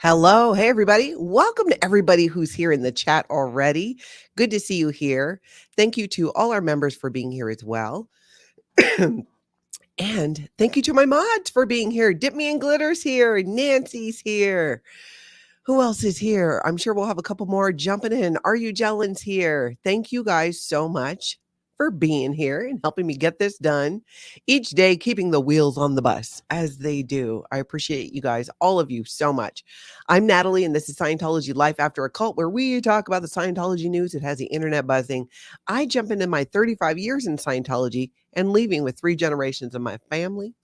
Hello. Hey, everybody. Welcome to everybody who's here in the chat already. Good to see you here. Thank you to all our members for being here as well. And thank you to my mods for being here. Dip Me in Glitter's here. Nancy's here. Who else is here? I'm sure we'll have a couple more jumping in. Are You Jellin's here? Thank you guys so much for being here and helping me get this done each day, keeping the wheels on the bus as they do. I appreciate you guys, all of you, so much. I'm Natalie, and this is Scientology Life After a Cult, where we talk about the Scientology news. It has the internet buzzing. I jump into my 35 years in Scientology and leaving with 3 generations of my family.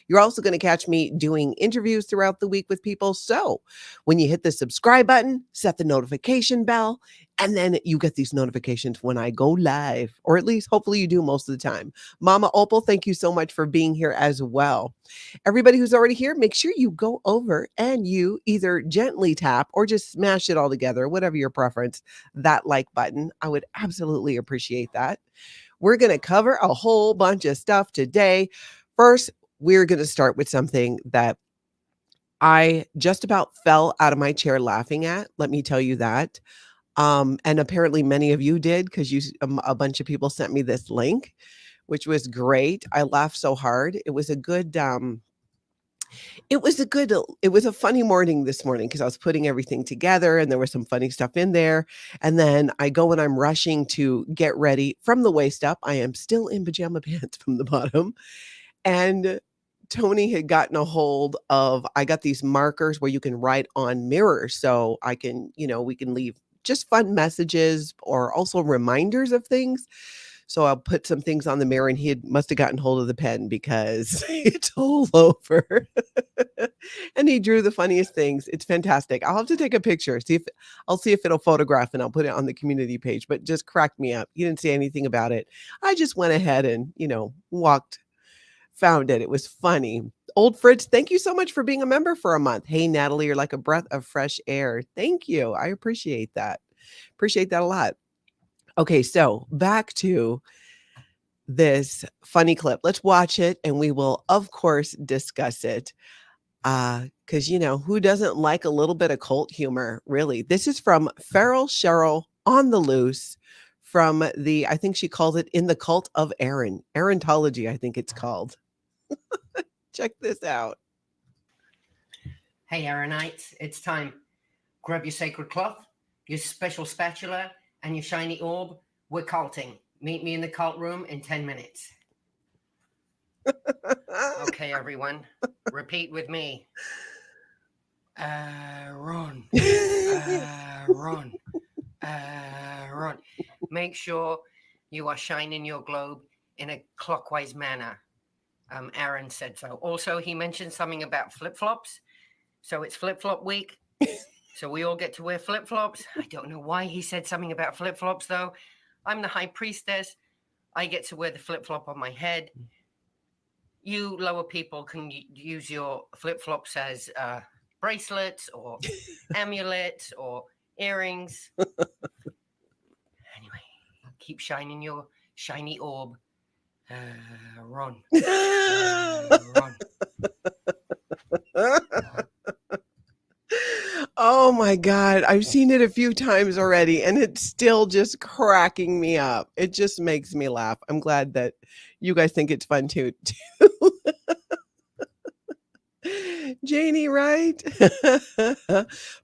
You're also going to catch me doing interviews throughout the week with people. So when you hit the subscribe button, set the notification bell, and then you get these notifications when I go live, or at least hopefully you do most of the time. Mama Opal, thank you so much for being here as well. Everybody who's already here, make sure you go over and you either gently tap or just smash it all together, whatever your preference, that like button. I would absolutely appreciate that. We're going to cover a whole bunch of stuff today. First, we're going to start with something that I just about fell out of my chair laughing at. Let me tell you that. And apparently many of you did, because a bunch of people sent me this link, which was great. I laughed so hard. It was a funny morning this morning because I was putting everything together and there was some funny stuff in there. And then I go and I'm rushing to get ready from the waist up. I am still in pajama pants from the bottom. And Tony had gotten a hold of, I got these markers where you can write on mirrors. So I can, we can leave just fun messages or also reminders of things. So I'll put some things on the mirror, and he must have gotten hold of the pen because it's all over. And he drew the funniest things. It's fantastic. I'll have to take a picture, I'll see if it'll photograph, and I'll put it on the community page, but just cracked me up. He didn't say anything about it. I just went ahead and, found it. It was funny. Old Fritz, thank you so much for being a member for a month. Hey, Natalie, you're like a breath of fresh air. Thank you. I appreciate that. Appreciate that a lot. Okay, so back to this funny clip. Let's watch it, and we will, of course, discuss it. Because, who doesn't like a little bit of cult humor, really? This is from Feral Cheryl on the Loose from I think she calls it In the Cult of Aaron. Aarontology, I think it's called. Check this out. Hey, Aaronites, it's time. Grab your sacred cloth, your special spatula, and your shiny orb. We're culting. Meet me in the cult room in 10 minutes. Okay, everyone. Repeat with me. Ron. Ron. Ron. Make sure you are shining your globe in a clockwise manner. Aaron said so. Also, he mentioned something about flip-flops. So it's flip-flop week. So we all get to wear flip-flops. I don't know why he said something about flip-flops, though. I'm the high priestess. I get to wear the flip-flop on my head. You lower people can use your flip-flops as bracelets or amulets or earrings. Anyway, keep shining your shiny orb. Ron. Ron. Oh my God. I've seen it a few times already, and it's still just cracking me up. It just makes me laugh. I'm glad that you guys think it's fun too. Janie, right?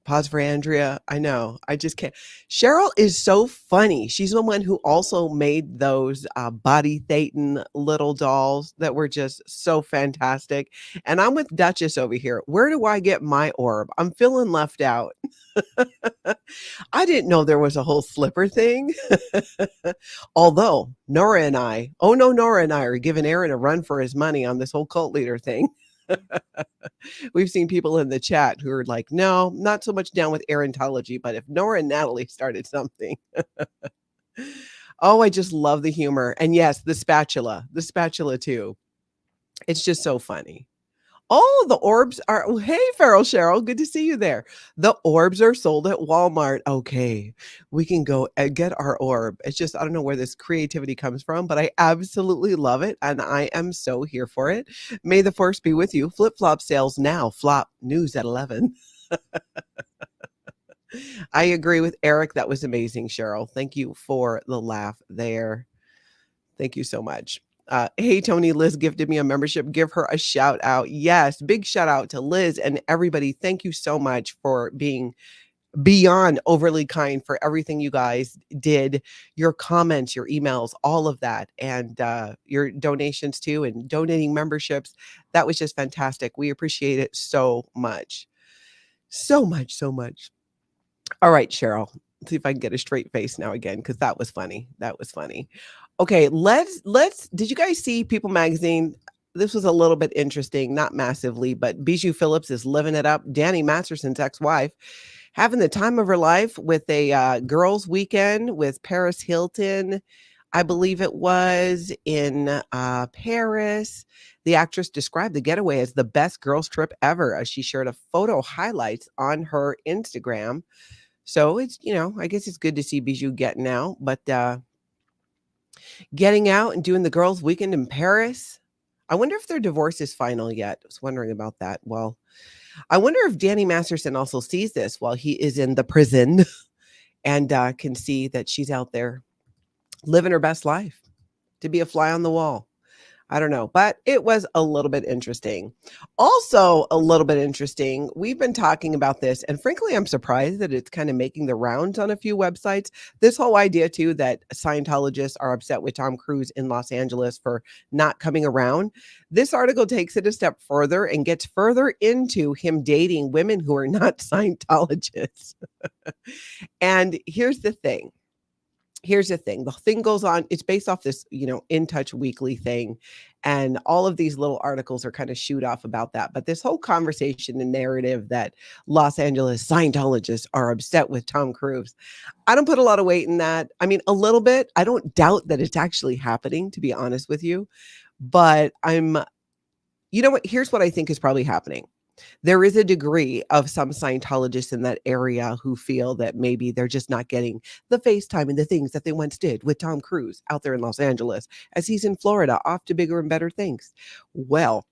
Pause for Andrea. I know. I just can't. Cheryl is so funny. She's the one who also made those body THETAN little dolls that were just so fantastic. And I'm with Duchess over here. Where do I get my orb? I'm feeling left out. I didn't know there was a whole slipper thing. Although Nora and I are giving Aaron a run for his money on this whole cult leader thing. We've seen people in the chat who are like, no, not so much down with Aarontology, but if Nora and Natalie started something. Oh, I just love the humor. And yes, the spatula too. It's just so funny. Oh, the orbs are, hey, Feral Cheryl, good to see you there. The orbs are sold at Walmart. Okay, we can go and get our orb. It's just, I don't know where this creativity comes from, but I absolutely love it. And I am so here for it. May the force be with you. Flip-flop sales now. Flop news at 11. I agree with Eric. That was amazing, Cheryl. Thank you for the laugh there. Thank you so much. Hey, Tony, Liz gifted me a membership. Give her a shout out. Yes, big shout out to Liz and everybody. Thank you so much for being beyond overly kind for everything you guys did, your comments, your emails, all of that, and your donations too, and donating memberships. That was just fantastic. We appreciate it so much. So much, so much. All right, Cheryl. Let's see if I can get a straight face now again, because that was funny. That was funny. Okay, let's did you guys see People Magazine? This was a little bit interesting, not massively, but BIJOU PHILLIPS is living it up. Danny Masterson's ex-wife having the time of her life with a girls' weekend with Paris Hilton. I believe it was in Paris. The actress described the getaway as the best girls' trip ever, as she shared a photo highlights on her Instagram. So it's, I guess it's good to see BIJOU getting out, but getting out and doing the girls' weekend in Paris. I wonder if their divorce is final yet. I was wondering about that. Well, I wonder if Danny Masterson also sees this while he is in the prison and can see that she's out there living her best life to be a fly on the wall. I don't know, but it was a little bit interesting. Also, a little bit interesting. We've been talking about this, and frankly, I'm surprised that it's kind of making the rounds on a few websites. This whole idea, too, that Scientologists are upset with Tom Cruise in Los Angeles for not coming around. This article takes it a step further and gets further into him dating women who are not Scientologists. And here's the thing. The thing goes on. It's based off this, In Touch Weekly thing. And all of these little articles are kind of shoot off about that. But this whole conversation and narrative that Los Angeles Scientologists are upset with Tom Cruise, I don't put a lot of weight in that. I mean, a little bit. I don't doubt that it's actually happening, to be honest with you. But here's what I think is probably happening. There is a degree of some Scientologists in that area who feel that maybe they're just not getting the FaceTime and the things that they once did with Tom Cruise out there in Los Angeles as he's in Florida, off to bigger and better things. Well,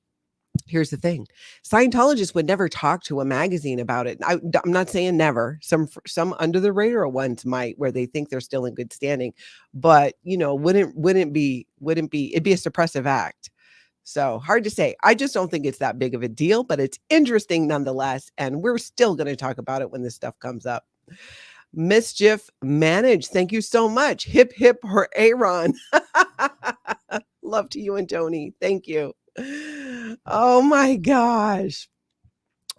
here's the thing. Scientologists would never talk to a magazine about it. I'm not saying never. Some under the radar ones might, where they think they're still in good standing, but it'd be a suppressive act. So hard to say. I just don't think it's that big of a deal, but it's interesting nonetheless. And we're still going to talk about it when this stuff comes up. Mischief Managed. Thank you so much. Hip, hip, Aaron. Love to you and Tony. Thank you. Oh my gosh.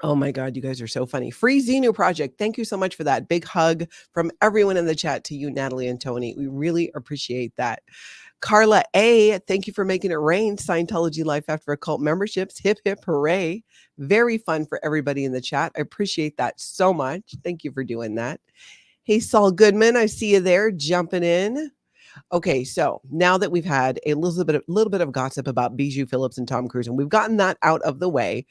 Oh my God, you guys are so funny. Free Xenu Project. Thank you so much for that. Big hug from everyone in the chat to you, Natalie and Tony. We really appreciate that. Carla A, thank you for making it rain. Scientology Life After a Cult memberships. Hip, hip, hooray. Very fun for everybody in the chat. I appreciate that so much. Thank you for doing that. Hey, Saul Goodman, I see you there jumping in. Okay, so now that we've had a little bit of gossip about BIJOU PHILLIPS and Tom Cruise, and we've gotten that out of the way,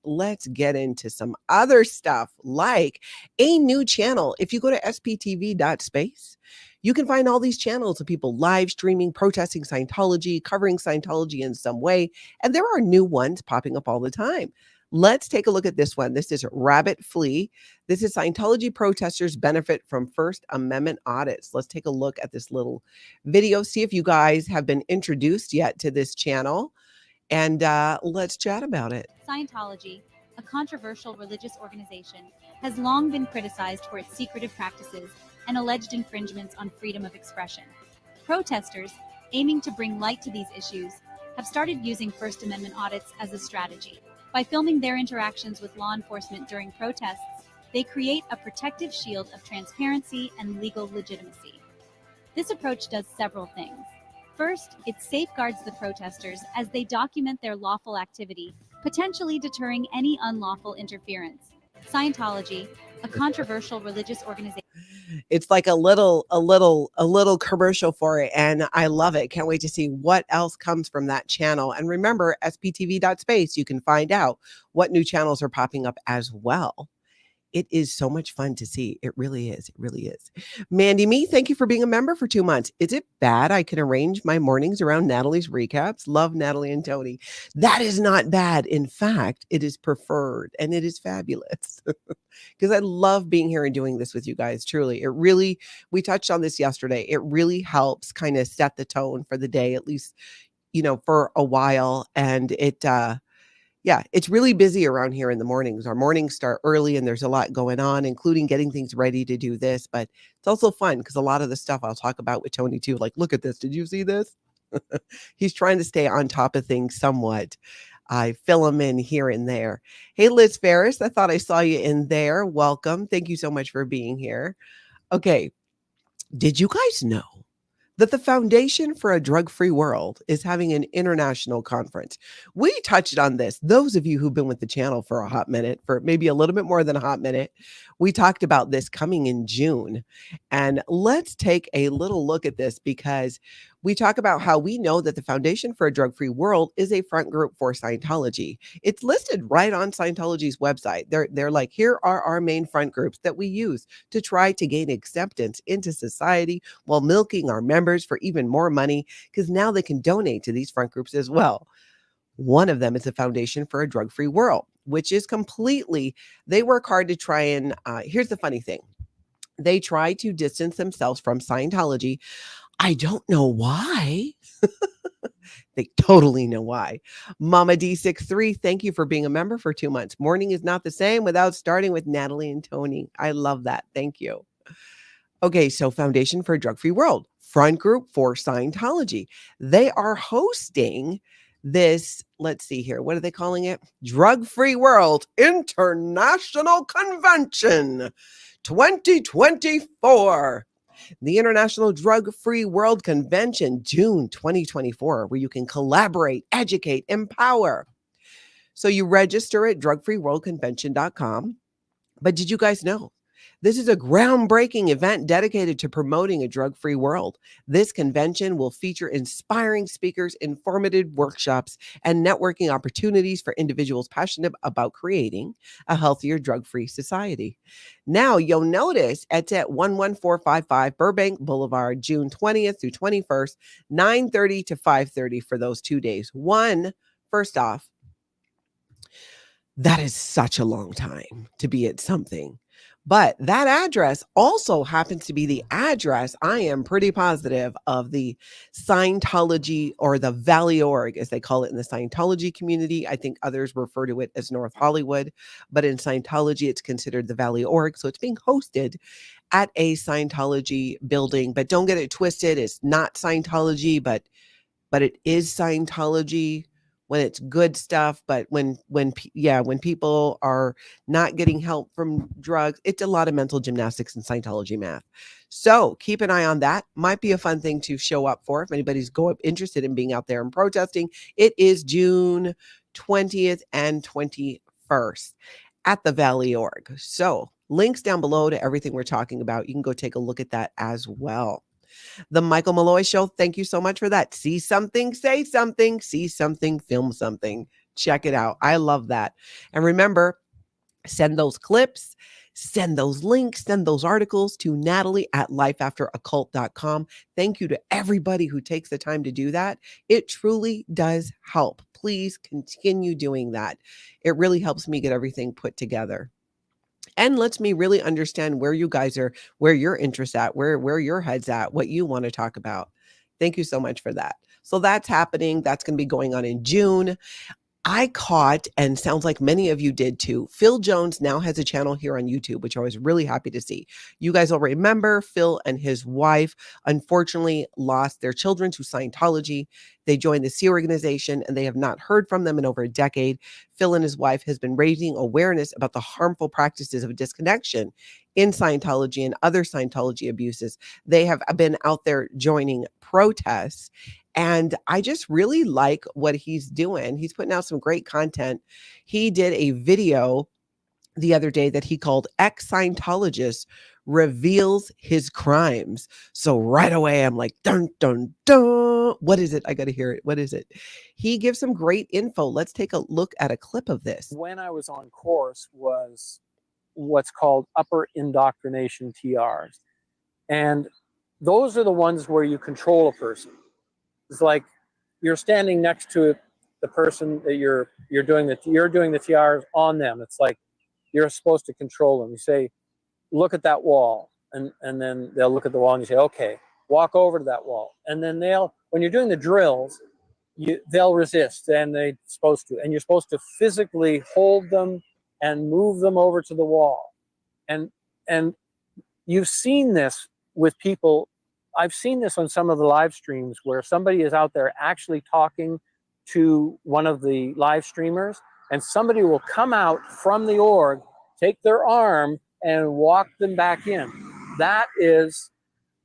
let's get into some other stuff like a new channel. If you go to SPTV.space, you can find all these channels of people live streaming, protesting Scientology, covering Scientology in some way, and there are new ones popping up all the time. Let's take a look at this one. This is Rabbit FLEA. This is Scientology protesters benefit from First Amendment audits. Let's take a look at this little video, see if you guys have been introduced yet to this channel, and let's chat about it. Scientology, a controversial religious organization, has long been criticized for its secretive practices and alleged infringements on freedom of expression. Protesters, aiming to bring light to these issues, have started using First Amendment audits as a strategy. By filming their interactions with law enforcement during protests, they create a protective shield of transparency and legal legitimacy. This approach does several things. First, it safeguards the protesters as they document their lawful activity, potentially deterring any unlawful interference. Scientology, a controversial religious organization. It's like a little commercial for it, and I love it. Can't wait to see what else comes from that channel. And remember, SPTV.space, you can find out what new channels are popping up as well. it is so much fun to see. It really is. It really is. Mandy Me, thank you for being a member for 2 months. Is it bad I can arrange my mornings around Natalie's recaps? Love Natalie and Tony. That is not bad. In fact, it is preferred and it is fabulous because I love being here and doing this with you guys. Truly, it really, we touched on this yesterday. It really helps kind of set the tone for the day, at least, for a while. And it's really busy around here in the mornings. Our mornings start early and there's a lot going on, including getting things ready to do this. But it's also fun because a lot of the stuff I'll talk about with Tony too, like, look at this. Did you see this? He's trying to stay on top of things somewhat. I fill him in here and there. Hey, Liz Ferris, I thought I saw you in there. Welcome. Thank you so much for being here. Okay. Did you guys know that the Foundation for a Drug-Free World is having an international conference? We touched on this. Those of you who've been with the channel for a hot minute, for maybe a little bit more than a hot minute, we talked about this coming in June. And let's take a little look at this because we talk about how we know that the Foundation for a Drug-Free World is a front group for Scientology. It's listed right on Scientology's website. They're like, here are our main front groups that we use to try to gain acceptance into society while milking our members for even more money, because now they can donate to these front groups as well. One of them is the Foundation for a Drug-Free World, which is completely, they work hard to try and, here's the funny thing. They try to distance themselves from Scientology. I don't know why. They totally know why. Mama D63, thank you for being a member for 2 months. Morning is not the same without starting with Natalie and Tony. I love that. Thank you. Okay, so Foundation for a Drug-Free World, front group for Scientology. They are hosting this, let's see here, what are they calling it? Drug-Free World International Convention 2024. The International Drug-Free World Convention, June 2024, where you can collaborate, educate, empower. So you register at drugfreeworldconvention.com. But did you guys know this is a groundbreaking event dedicated to promoting a drug-free world? This convention will feature inspiring speakers, informative workshops, and networking opportunities for individuals passionate about creating a healthier drug-free society. Now, you'll notice it's at 11455 Burbank Boulevard, June 20th through 21st, 9:30 to 5:30 for those 2 days. First off, that is such a long time to be at something. But that address also happens to be the address, I am pretty positive, of the Scientology, or the Valley Org, as they call it in the Scientology community. I think others refer to it as North Hollywood, but in Scientology, it's considered the Valley Org. So it's being hosted at a Scientology building, but don't get it twisted. It's not Scientology, but it is Scientology when it's good stuff. But when people are not getting help from drugs, it's a lot of mental gymnastics and Scientology math. So keep an eye on that. Might be a fun thing to show up for if anybody's interested in being out there and protesting. It is June 20th and 21st at the Valley Org. So links down below to everything we're talking about. You can go take a look at that as well. The Michael Malloy Show, thank you so much for that. See something, say something, see something, film something. Check it out. I love that. And remember, send those clips, send those links, send those articles to Natalie at lifeafteroccult.com. Thank you to everybody who takes the time to do that. It truly does help. Please continue doing that. It really helps me get everything put together. And lets me really understand where you guys are, where your interest at, where your head's at, what you want to talk about. Thank you so much for that. So that's happening. That's going to be going on in June. I caught, and sounds like many of you did too, Phil Jones now has a channel here on YouTube, which I was really happy to see. You guys will remember Phil and his wife unfortunately lost their children to Scientology. They joined the Sea organization and they have not heard from them in over a decade. Phil and his wife has been raising awareness about the harmful practices of disconnection in Scientology and other Scientology abuses. They have been out there joining protests. And I just really like what he's doing. He's putting out some great content. He did a video the other day that he called Ex-Scientologist Reveals His Crimes. So right away, I'm like, dun, dun, dun. What is it? I got to hear it. What is it? He gives some great info. Let's take a look at a clip of this. When I was on course was what's called upper indoctrination TRs. And those are the ones where you control a person. It's like you're standing next to the person that you're doing the TRs on them. It's like you're supposed to control them. You say, look at that wall, and then they'll look at the wall and you say, okay, walk over to that wall. And then when you're doing the drills, they'll resist, and they're supposed to. And you're supposed to physically hold them and move them over to the wall. And you've seen this with people. I've seen this on some of the live streams where somebody is out there actually talking to one of the live streamers, and somebody will come out from the org, take their arm, and walk them back in. That is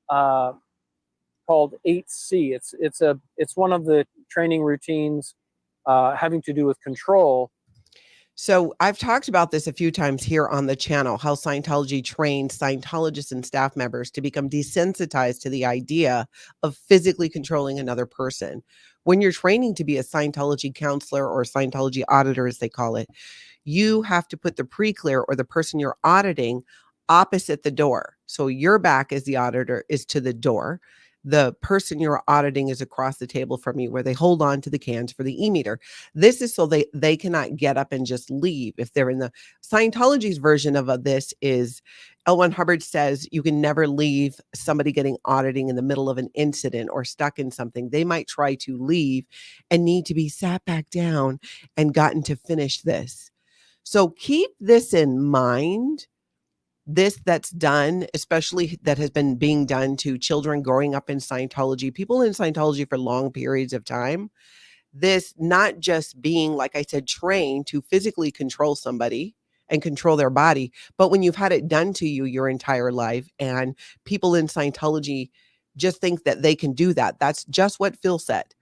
called 8C. It's one of the training routines having to do with control. So I've talked about this a few times here on the channel, how Scientology trains Scientologists and staff members to become desensitized to the idea of physically controlling another person. When you're training to be a Scientology counselor or Scientology auditor, as they call it, you have to put the pre-clear or the person you're auditing opposite the door. So your back as the auditor is to the door. The person you're auditing is across the table from you, where they hold on to the cans for the e-meter. This is so they cannot get up and just leave. If they're in the Scientology's version of this is L1 Hubbard says you can never leave somebody getting auditing in the middle of an incident or stuck in something. They might try to leave and need to be sat back down and gotten to finish this. So keep this in mind. This that's done, especially that has been being done to children growing up in Scientology, people in Scientology for long periods of time. This not just being, like I said, trained to physically control somebody and control their body, but when you've had it done to you your entire life, and people in Scientology just think that they can do that. That's just what Phil said.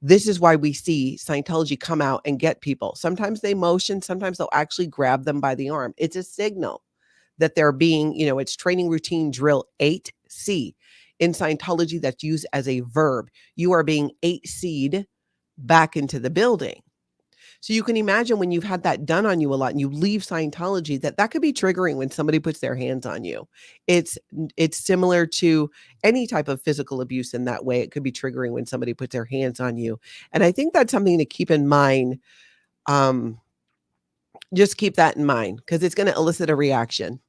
This is why we see Scientology come out and get people. Sometimes they motion, sometimes they'll actually grab them by the arm. It's a signal that they're being, it's training routine drill 8C in Scientology that's used as a verb. You are being 8C'd back into the building. So you can imagine when you've had that done on you a lot and you leave Scientology, that could be triggering when somebody puts their hands on you. It's similar to any type of physical abuse in that way. It could be triggering when somebody puts their hands on you. And I think that's something to keep in mind. Just keep that in mind, because it's going to elicit a reaction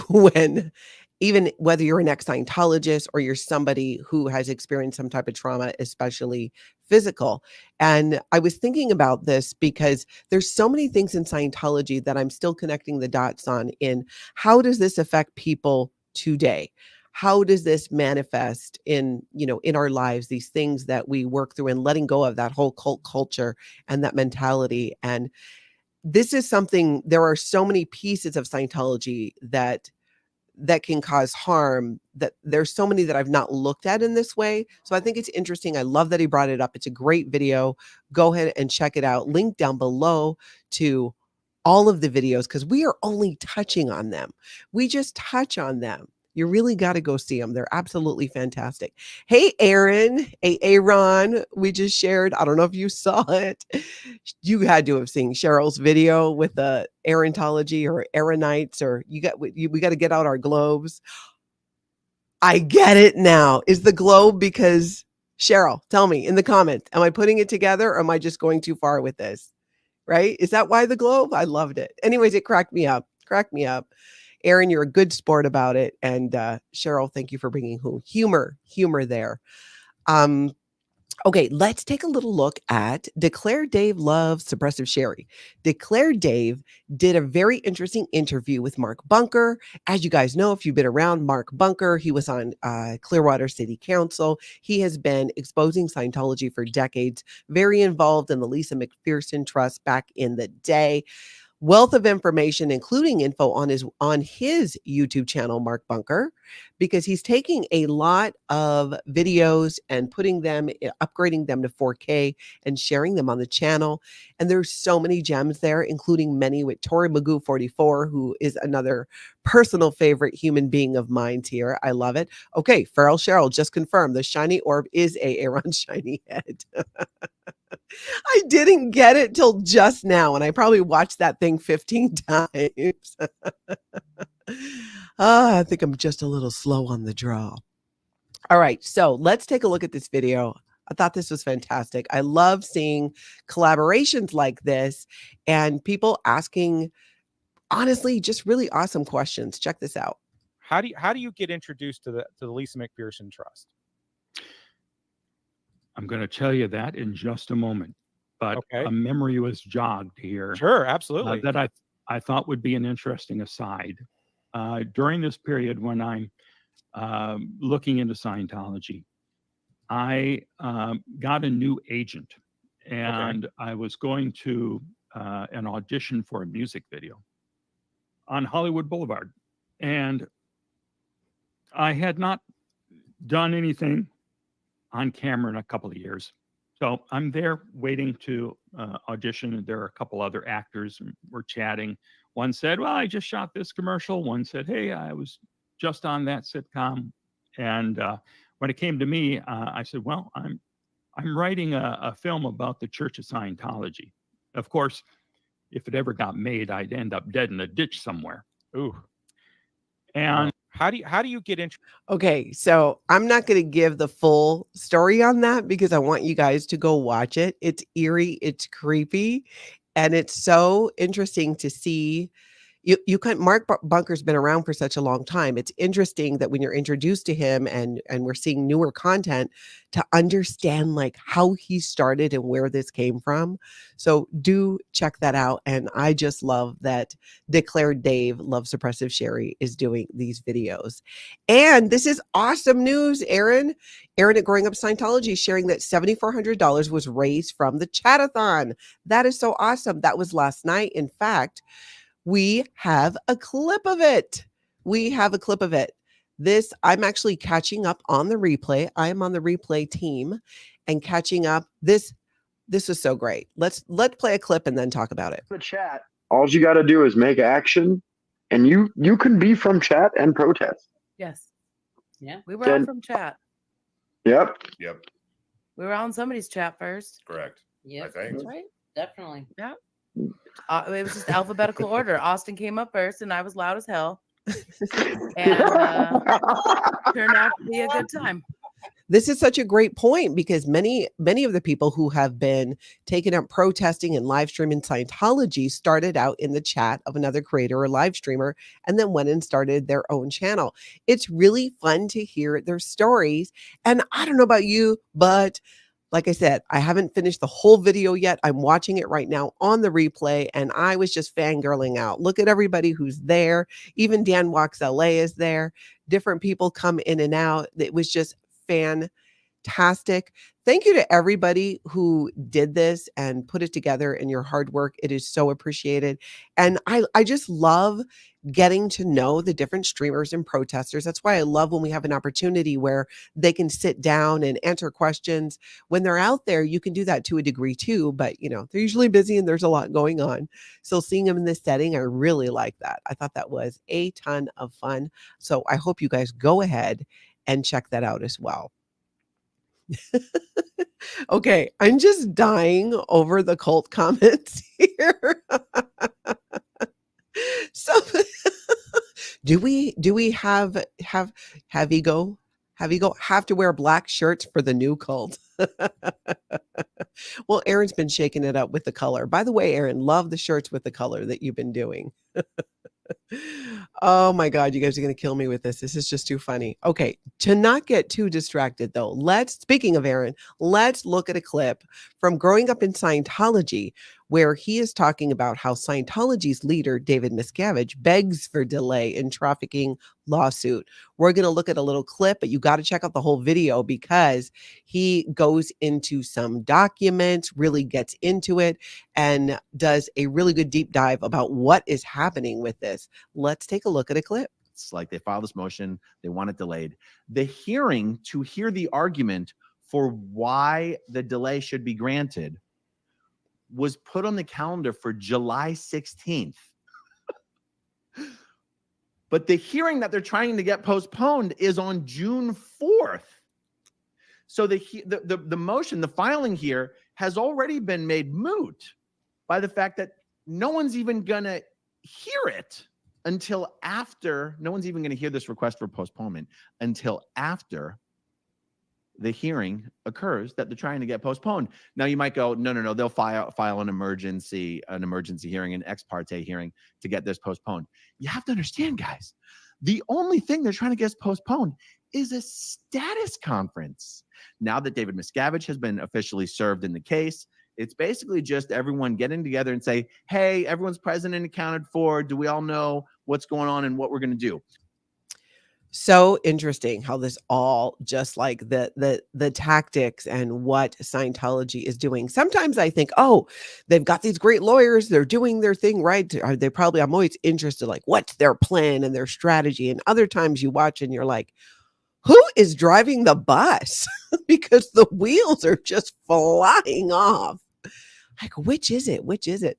when, even whether you're an ex-Scientologist or you're somebody who has experienced some type of trauma, especially physical. And I was thinking about this because there's so many things in Scientology that I'm still connecting the dots on in how does this affect people today? How does this manifest in our lives, these things that we work through, and letting go of that whole cult culture and that mentality. And this is something, there are so many pieces of Scientology that can cause harm, that there's so many that I've not looked at in this way. So I think it's interesting. I love that he brought it up. It's a great video. Go ahead and check it out. Link down below to all of the videos, because we are only touching on them. We just touch on them. You really got to go see them. They're absolutely fantastic. Hey, Aaron. Hey, Aaron. We just shared. I don't know if you saw it. You had to have seen CHERYL's video with the Aarontology or Aaronites, or we got to get out our globes. I get it now. Is the globe because CHERYL? Tell me in the comments. Am I putting it together, or am I just going too far with this? Right? Is that why the globe? I loved it. Anyways, it cracked me up. Aaron, you're a good sport about it. And CHERYL, thank you for bringing humor there. Okay, let's take a little look at Declare Dave Loves Suppressive Sherry. Declare Dave did a very interesting interview with Mark Bunker. As you guys know, if you've been around Mark Bunker, he was on Clearwater City Council. He has been exposing Scientology for decades, very involved in the Lisa McPherson Trust back in the day. Wealth of information, including info on his YouTube channel, Mark Bunker, because he's taking a lot of videos and upgrading them to 4K and sharing them on the channel. And there's so many gems there, including many with Tori Magoo 44, who is another personal favorite human being of mine here. I love it. Okay, Feral Cheryl just confirmed the shiny orb is a Aaron shiny head. I didn't get it till just now, and I probably watched that thing 15 times. I think I'm just a little slow on the draw. All right, so let's take a look at this video. I thought this was fantastic. I love seeing collaborations like this and people asking, honestly, just really awesome questions. Check this out. How do you get introduced to the Lisa McPherson Trust? I'm going to tell you that in just a moment, but Okay. a memory was jogged here Sure, absolutely. that I thought would be an interesting aside. During this period when I'm looking into Scientology, I got a new agent, and I was going to an audition for a music video on Hollywood Boulevard, and I had not done anything on camera in a couple of years. So I'm there waiting to audition, and there are a couple other actors, and we're chatting. One said, well, I just shot this commercial. One said, hey, I was just on that sitcom. And when it came to me, I said, well, I'm writing a film about the Church of Scientology. Of course, if it ever got made, I'd end up dead in a ditch somewhere. Ooh. And How do you get into? Okay, so I'm not going to give the full story on that because I want you guys to go watch it. It's eerie, it's creepy, and it's so interesting to see. You can Mark Bunker's been around for such a long time. It's interesting that when you're introduced to him and we're seeing newer content to understand like how he started and where this came from. So do check that out. And I just love that Declared Dave, Love Suppressive Sherry is doing these videos. And this is awesome news, Aaron. Aaron at Growing Up Scientology is sharing that $7,400 was raised from the chat-a-thon. That is so awesome. That was last night. In fact, we have a clip of it. This, I'm actually catching up on the replay. I am on the replay team and catching up. This is so great. Let's play a clip and then talk about it. The chat. All you got to do is make action, and you can be from chat and protest. Yes. Yeah. We were all from chat. Yep. Yep. We were on somebody's chat first. Correct. Yeah. I think. That's right. Definitely. Yeah. It was just alphabetical order. Austin came up first, and I was loud as hell. And turned out to be a good time. This is such a great point because many of the people who have been taken up protesting and live streaming Scientology started out in the chat of another creator or live streamer and then went and started their own channel. It's really fun to hear their stories. And I don't know about you, but like I said, I haven't finished the whole video yet. I'm watching it right now on the replay, and I was just fangirling out. Look at everybody who's there. Even Dan Walks LA is there. Different people come in and out. It was just fantastic. Thank you to everybody who did this and put it together and your hard work. It is so appreciated. And I just love getting to know the different streamers and protesters. That's why I love when we have an opportunity where they can sit down and answer questions. When they're out there, you can do that to a degree too, but you know, they're usually busy and there's a lot going on. So seeing them in this setting, I really like that. I thought that was a ton of fun. So I hope you guys go ahead and check that out as well. Okay, I'm just dying over the cult comments here. So do we have ego have to wear black shirts for the new cult? Well, Aaron's been shaking it up with the color. By the way, Aaron, love the shirts with the color that you've been doing. Oh my God, you guys are going to kill me with this. This is just too funny. Okay, to not get too distracted though, speaking of Aaron, let's look at a clip from Growing Up in Scientology, where he is talking about how Scientology's leader, David Miscavige, begs for delay in trafficking lawsuit. We're going to look at a little clip, but you got to check out the whole video because he goes into some documents, really gets into it, and does a really good deep dive about what is happening with this. Let's take a look at a clip. It's like they filed this motion, they want it delayed. The hearing to hear the argument for why the delay should be granted was put on the calendar for July 16th. But the hearing that they're trying to get postponed is on June 4th. So the motion, the filing here has already been made moot by the fact that no one's even going to hear it until after. No one's even going to hear this request for postponement until after the hearing occurs that they're trying to get postponed. Now you might go, no, they'll file an emergency hearing, an ex parte hearing to get this postponed. You have to understand, guys, the only thing they're trying to get postponed is a status conference. Now that David Miscavige has been officially served in the case, it's basically just everyone getting together and say, hey, everyone's present and accounted for. Do we all know what's going on and what we're going to do? So interesting how this all just like the tactics and what Scientology is doing. Sometimes I think, oh, they've got these great lawyers. They're doing their thing right. I'm always interested, like, what's their plan and their strategy? And other times you watch and you're like, who is driving the bus? Because the wheels are just flying off. Like, which is it? Which is it?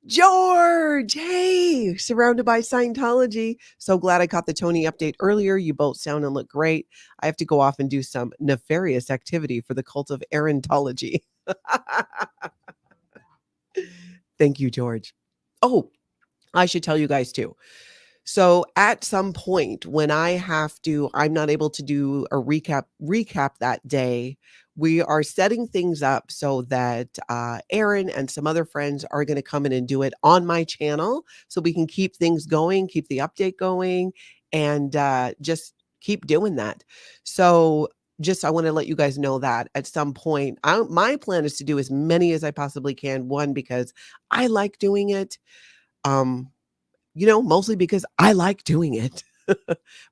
George, hey, surrounded by Scientology. So glad I caught the Tony update earlier. You both sound and look great. I have to go off and do some nefarious activity for the cult of Arontology. Thank you, George. Oh, I should tell you guys too. So at some point when I'm not able to do a recap that day, we are setting things up so that Aaron and some other friends are going to come in and do it on my channel so we can keep things going, keep the update going, and just keep doing that. So I want to let you guys know that at some point, my plan is to do as many as I possibly can. One, because I like doing it. Mostly because I like doing it.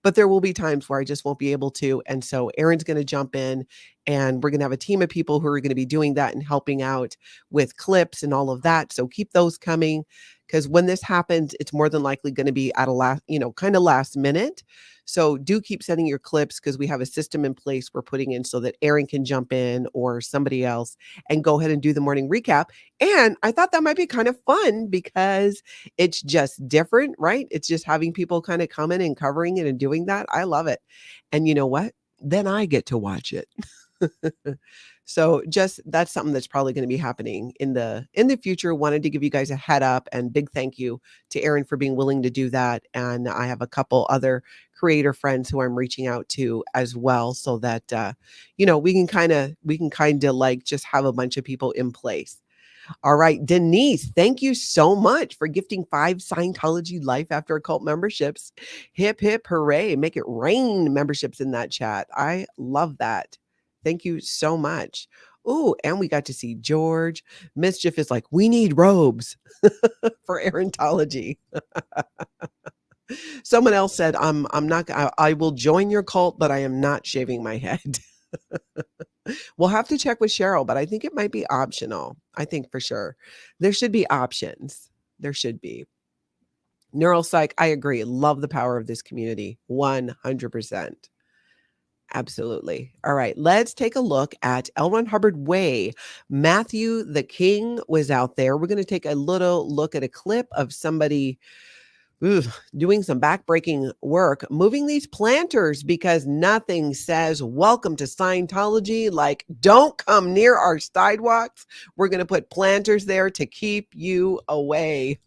But there will be times where I just won't be able to. And so Aaron's going to jump in and we're going to have a team of people who are going to be doing that and helping out with clips and all of that. So keep those coming, because when this happens, it's more than likely going to be at a last minute. So do keep sending your clips, because we have a system in place we're putting in so that Aaron can jump in or somebody else and go ahead and do the morning recap. And I thought that might be kind of fun because it's just different, right? It's just having people kind of come in and covering it and doing that. I love it. And you know what? Then I get to watch it. So that's something that's probably going to be happening in the future. Wanted to give you guys a head up, and big thank you to Aaron for being willing to do that. And I have a couple other creator friends who I'm reaching out to as well, so that we can kind of like just have a bunch of people in place. All right, Denise, thank you so much for gifting 5 Scientology Life After Occult memberships. Hip, hip, hooray. Make it rain memberships in that chat. I love that. Thank you so much. Oh, and we got to see George. Mischief is like, we need robes for Arontology. Someone else said, I will join your cult, but I am not shaving my head. We'll have to check with CHERYL, but I think it might be optional. I think for sure there should be options. There should be. Neuropsych, I agree. Love the power of this community. 100%. Absolutely. All right, let's take a look at Hubbard Way. Matthew the King was out there. We're going to take a little look at a clip of somebody doing some backbreaking work, moving these planters, because nothing says welcome to Scientology like don't come near our sidewalks. We're going to put planters there to keep you away.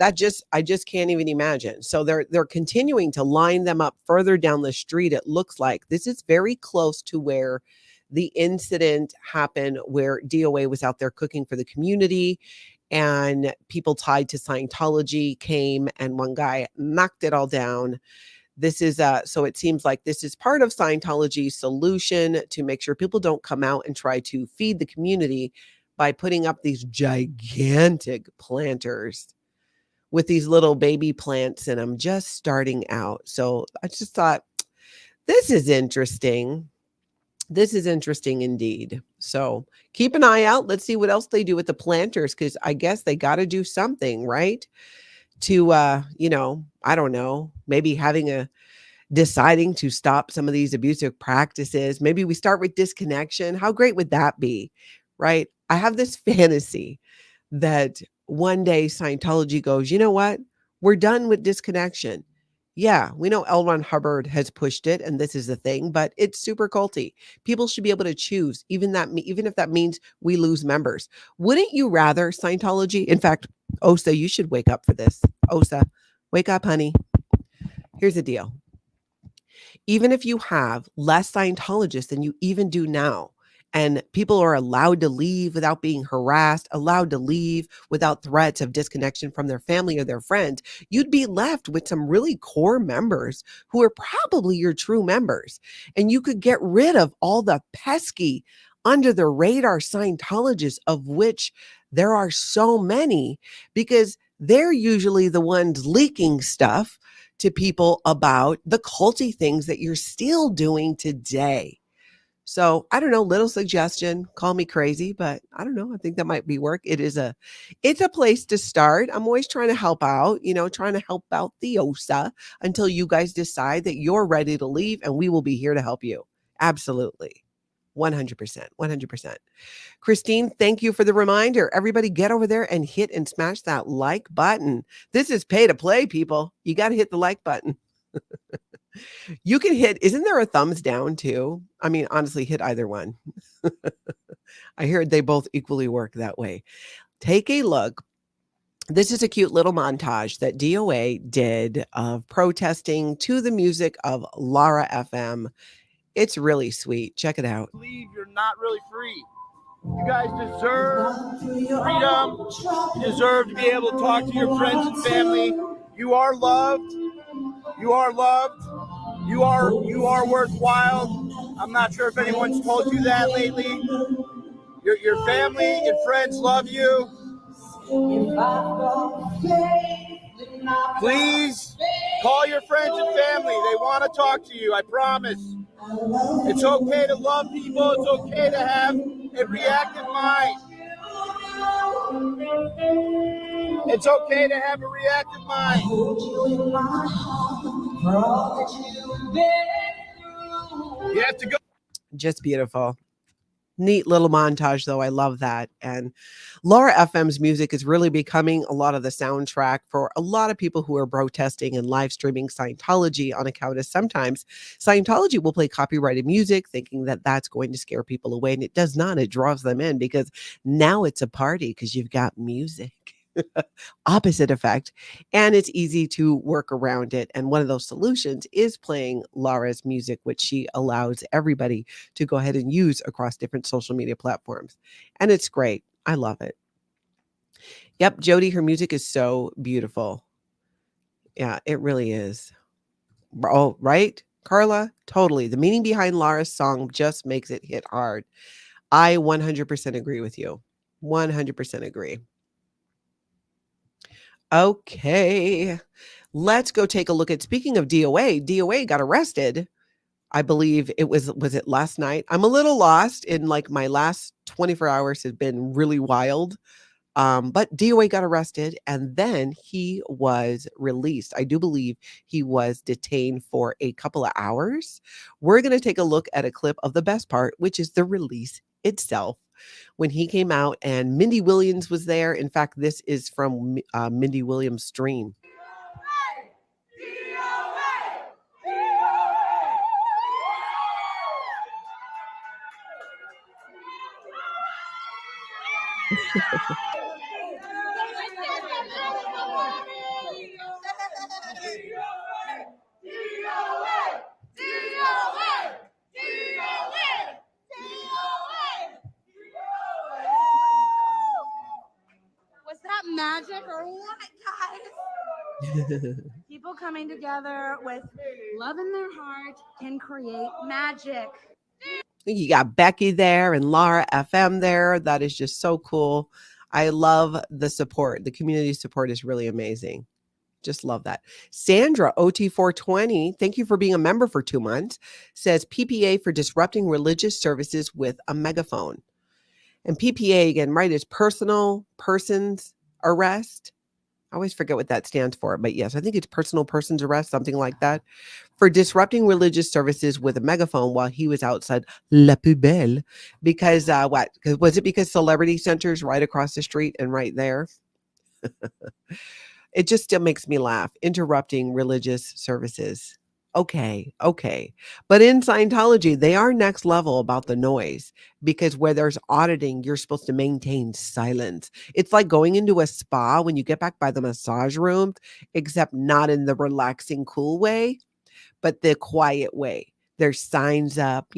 I just can't even imagine. So they're continuing to line them up further down the street. It looks like this is very close to where the incident happened, where DOA was out there cooking for the community and people tied to Scientology came and one guy knocked it all down. This is so it seems like this is part of Scientology's solution to make sure people don't come out and try to feed the community by putting up these gigantic planters with these little baby plants in them just starting out. So I just thought, this is interesting. This is interesting indeed. So keep an eye out. Let's see what else they do with the planters, because I guess they got to do something, right? To, I don't know, maybe deciding to stop some of these abusive practices. Maybe we start with disconnection. How great would that be, right? I have this fantasy that one day Scientology goes, you know what? We're done with disconnection. Yeah, we know L. Ron Hubbard has pushed it, and this is the thing, but it's super culty. People should be able to choose, even if that means we lose members. Wouldn't you rather Scientology? In fact, Osa, you should wake up for this. Osa, wake up, honey. Here's the deal. Even if you have less Scientologists than you even do now, and people are allowed to leave without being harassed, allowed to leave without threats of disconnection from their family or their friends, you'd be left with some really core members who are probably your true members. And you could get rid of all the pesky, under the radar Scientologists, of which there are so many, because they're usually the ones leaking stuff to people about the culty things that you're still doing today. So I don't know, little suggestion, call me crazy, but I don't know. I think that might be work. It's a place to start. I'm always trying to help out, trying to help out the OSA until you guys decide that you're ready to leave, and we will be here to help you. Absolutely. 100%. 100%. Christine, thank you for the reminder. Everybody get over there and hit and smash that like button. This is pay to play, people. You got to hit the like button. You can hit, isn't there a thumbs down too? I mean, honestly, hit either one. I heard they both equally work that way. Take a look. This is a cute little montage that DOA did of protesting to the music of Lara FM. It's really sweet. Check it out. Believe you're not really free. You guys deserve freedom. You deserve to be able to talk to your friends and family. You are loved. You are loved. You are worthwhile. I'm not sure if anyone's told you that lately. Your family and friends love you. Please call your friends and family. They want to talk to you, I promise. It's okay to love people. It's okay to have a reactive mind. It's okay to have a reactive mind. You have to go. Just beautiful. Neat little montage, though. I love that. And Lara FM's music is really becoming a lot of the soundtrack for a lot of people who are protesting and live streaming Scientology, on account of sometimes Scientology will play copyrighted music thinking that that's going to scare people away. And it does not. It draws them in, because now it's a party because you've got music. Opposite effect. And it's easy to work around it. And one of those solutions is playing Lara's music, which she allows everybody to go ahead and use across different social media platforms. And it's great. I love it. Yep, Jody, her music is so beautiful. Yeah, it really is. Oh, right, Carla? Totally. The meaning behind Lara's song just makes it hit hard. I 100% agree with you. 100% agree. Okay, let's go take a look at, speaking of DOA got arrested. I believe it was it last night? I'm a little lost in, like, my last 24 hours has been really wild. But DOA got arrested and then he was released. I do believe he was detained for a couple of hours. We're going to take a look at a clip of the best part, which is the release itself. When he came out, and Mindy Williams was there. In fact, this is from Mindy Williams' stream. Was that magic or what, guys? People coming together with love in their heart can create magic. You got Becky there and Lara FM there. That is just so cool. I love the support. The community support is really amazing. Just love that. Sandra, OT420, thank you for being a member for 2 months, says PPA for disrupting religious services with a megaphone. And PPA, again, right, is personal persons arrest. I always forget what that stands for, but yes, I think it's personal persons arrest, something like that, for disrupting religious services with a megaphone while he was outside La Poubelle. Because what? Was it because Celebrity Center's right across the street and right there? It just still makes me laugh. Interrupting religious services. Okay. But in Scientology, they are next level about the noise, because where there's auditing, you're supposed to maintain silence. It's like going into a spa when you get back by the massage room, except not in the relaxing, cool way, but the quiet way. There's signs up,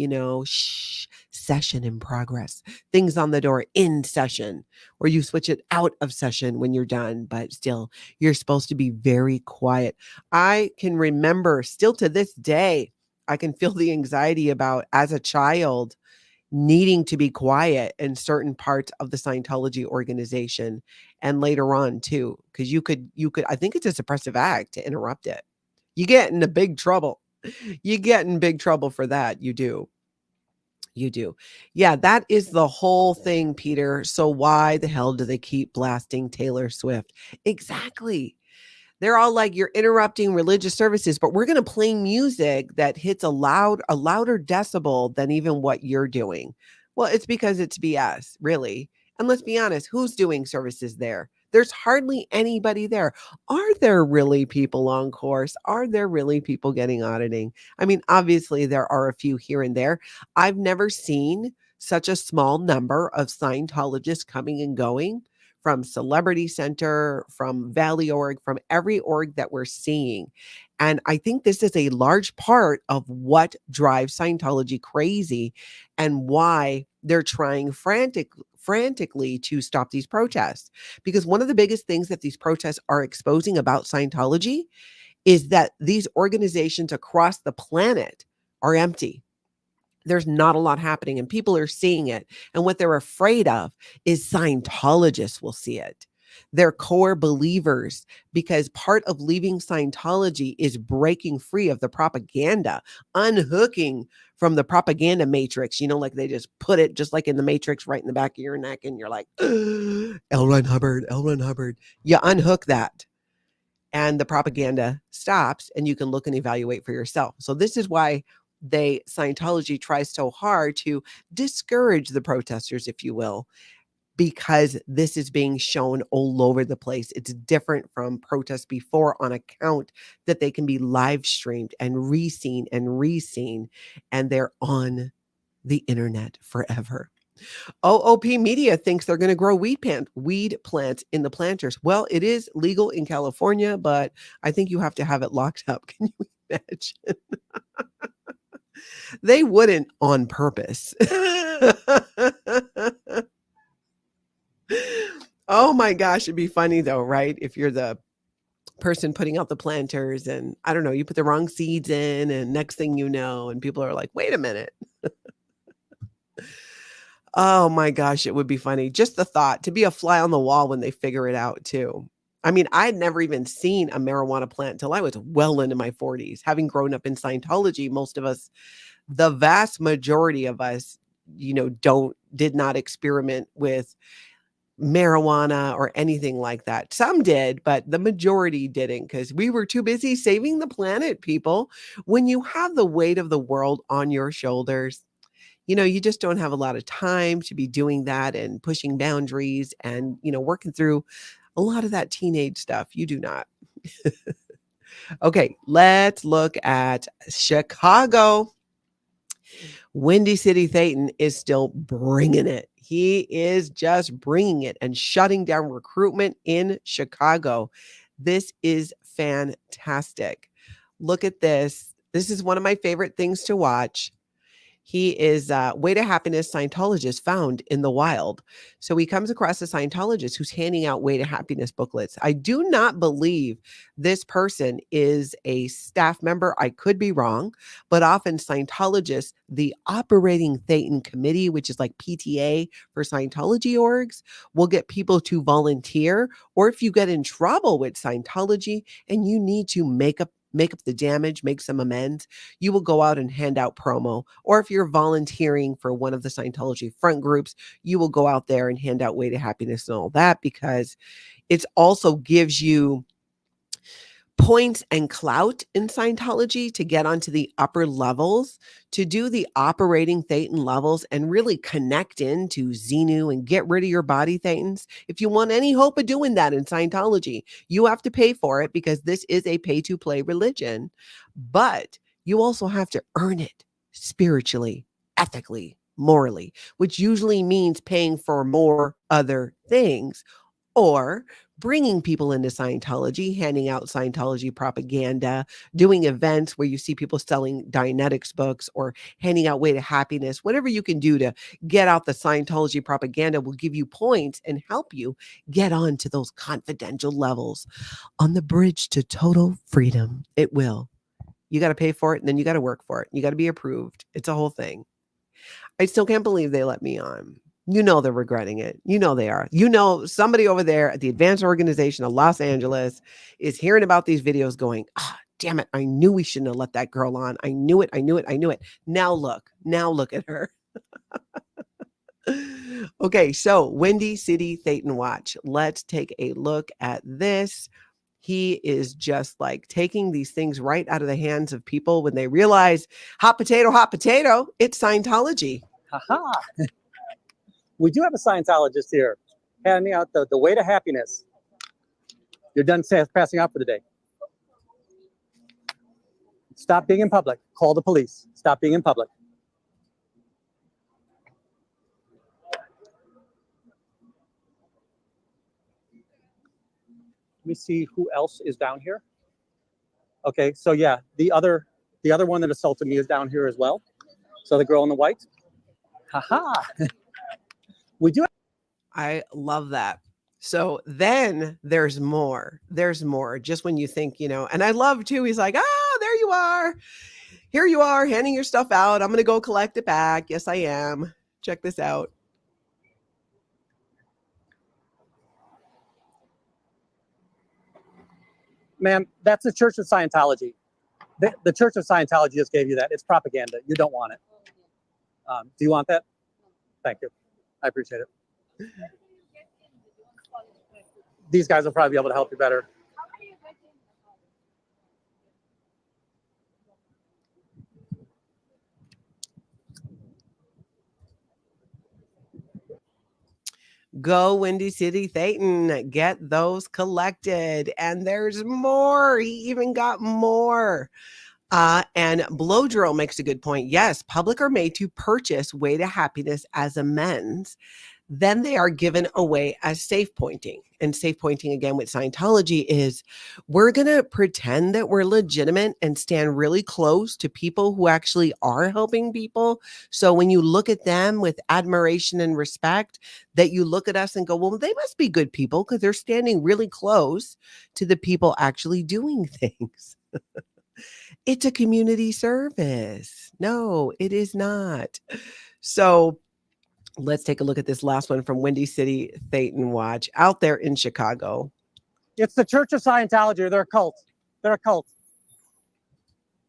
shh, session in progress, things on the door, in session, or you switch it out of session when you're done, but still, you're supposed to be very quiet. I can remember still to this day, I can feel the anxiety about, as a child, needing to be quiet in certain parts of the Scientology organization, and later on too, because you could, I think it's a suppressive act to interrupt it. You get into big trouble. You get in big trouble for that. You do. Yeah, that is the whole thing, Peter. So why the hell do they keep blasting Taylor Swift? Exactly. They're all like, you're interrupting religious services, but we're going to play music that hits a louder decibel than even what you're doing. Well, it's because it's BS, really. And let's be honest, who's doing services there? There's hardly anybody there. Are there really people on course? Are there really people getting auditing? I mean, obviously there are a few here and there. I've never seen such a small number of Scientologists coming and going from Celebrity Center, from Valley Org, from every org that we're seeing. And I think this is a large part of what drives Scientology crazy and why they're trying frantically to stop these protests. Because one of the biggest things that these protests are exposing about Scientology is that these organizations across the planet are empty. There's not a lot happening, and people are seeing it. And what they're afraid of is Scientologists will see it. They're core believers, because part of leaving Scientology is breaking free of the propaganda, unhooking from the propaganda matrix. Like they just put it just like in the matrix right in the back of your neck, and you're like, L. Ron Hubbard. You unhook that, and the propaganda stops, and you can look and evaluate for yourself. So this is why Scientology tries so hard to discourage the protesters, if you will, because this is being shown all over the place. It's different from protests before on account that they can be live streamed and re-seen, and they're on the internet forever. OOP Media thinks they're going to grow weed plants in the planters. Well, it is legal in California, but I think you have to have it locked up. Can you imagine? They wouldn't on purpose. Oh my gosh, it'd be funny though, right? If you're the person putting out the planters and I don't know, you put the wrong seeds in, and next thing you know, and people are like, wait a minute. Oh my gosh, it would be funny. Just the thought to be a fly on the wall when they figure it out too. I mean, I'd never even seen a marijuana plant until I was well into my 40s. Having grown up in Scientology, most of us, the vast majority of us, did not experiment with marijuana or anything like that. Some did, but the majority didn't, because we were too busy saving the planet, people. When you have the weight of the world on your shoulders, you just don't have a lot of time to be doing that and pushing boundaries and, working through a lot of that teenage stuff. You do not. Okay, let's look at Chicago. Windy City THETAN is still bringing it. He is just bringing it and shutting down recruitment in Chicago. This is fantastic. Look at this. This is one of my favorite things to watch. He is Way to Happiness Scientologist found in the wild. So he comes across a Scientologist who's handing out Way to Happiness booklets. I do not believe this person is a staff member. I could be wrong, but often Scientologists, the operating THETAN committee, which is like PTA for Scientology orgs, will get people to volunteer. Or if you get in trouble with Scientology and you need to make up the damage, make some amends, you will go out and hand out promo. Or if you're volunteering for one of the Scientology front groups, you will go out there and hand out Way to Happiness and all that, because it also gives you points and clout in Scientology to get onto the upper levels, to do the operating Thetan levels and really connect into Xenu and get rid of your body Thetans. If you want any hope of doing that in Scientology, you have to pay for it because this is a pay-to-play religion. But you also have to earn it spiritually, ethically, morally, which usually means paying for more other things or bringing people into Scientology, handing out Scientology propaganda, doing events where you see people selling Dianetics books or handing out Way to Happiness. Whatever you can do to get out the Scientology propaganda will give you points and help you get on to those confidential levels on the bridge to total freedom. It will. You got to pay for it, and then you got to work for it. You got to be approved. It's a whole thing. I still can't believe they let me on. You know they're regretting it. You know they are. You know somebody over there at the Advanced Organization of Los Angeles is hearing about these videos going, damn it, I knew we shouldn't have let that girl on. I knew it. Now look at her. Okay, so Windy City Thetan Watch. Let's take a look at this. He is just like taking these things right out of the hands of people when they realize hot potato, it's Scientology. Haha. We do have a Scientologist here handing out the way to happiness. You're done passing out for the day. Stop being in public. Call the police. Stop being in public. Let me see who else is down here. Okay, so yeah, the other one that assaulted me is down here as well. So the girl in the white. Haha. We do. I love that. So then there's more. Just when you think, and I love too, he's like, there you are. Here you are handing your stuff out. I'm going to go collect it back. Yes, I am. Check this out. Ma'am, that's the Church of Scientology. The Church of Scientology just gave you that. It's propaganda. You don't want it. Do you want that? Thank you. I appreciate it. These guys will probably be able to help you better. Go Windy City Thetan, get those collected. And there's more. He even got more. And Blow Drill makes a good point. Yes, public are made to purchase Way to Happiness as amends. Then they are given away as safe pointing. And safe pointing again with Scientology is we're going to pretend that we're legitimate and stand really close to people who actually are helping people. So when you look at them with admiration and respect, that you look at us and go, well, they must be good people because they're standing really close to the people actually doing things. It's a community service. No, it is not. So let's take a look at this last one from Windy City Thetan Watch out there in Chicago. It's the Church of Scientology. They're a cult. They're a cult.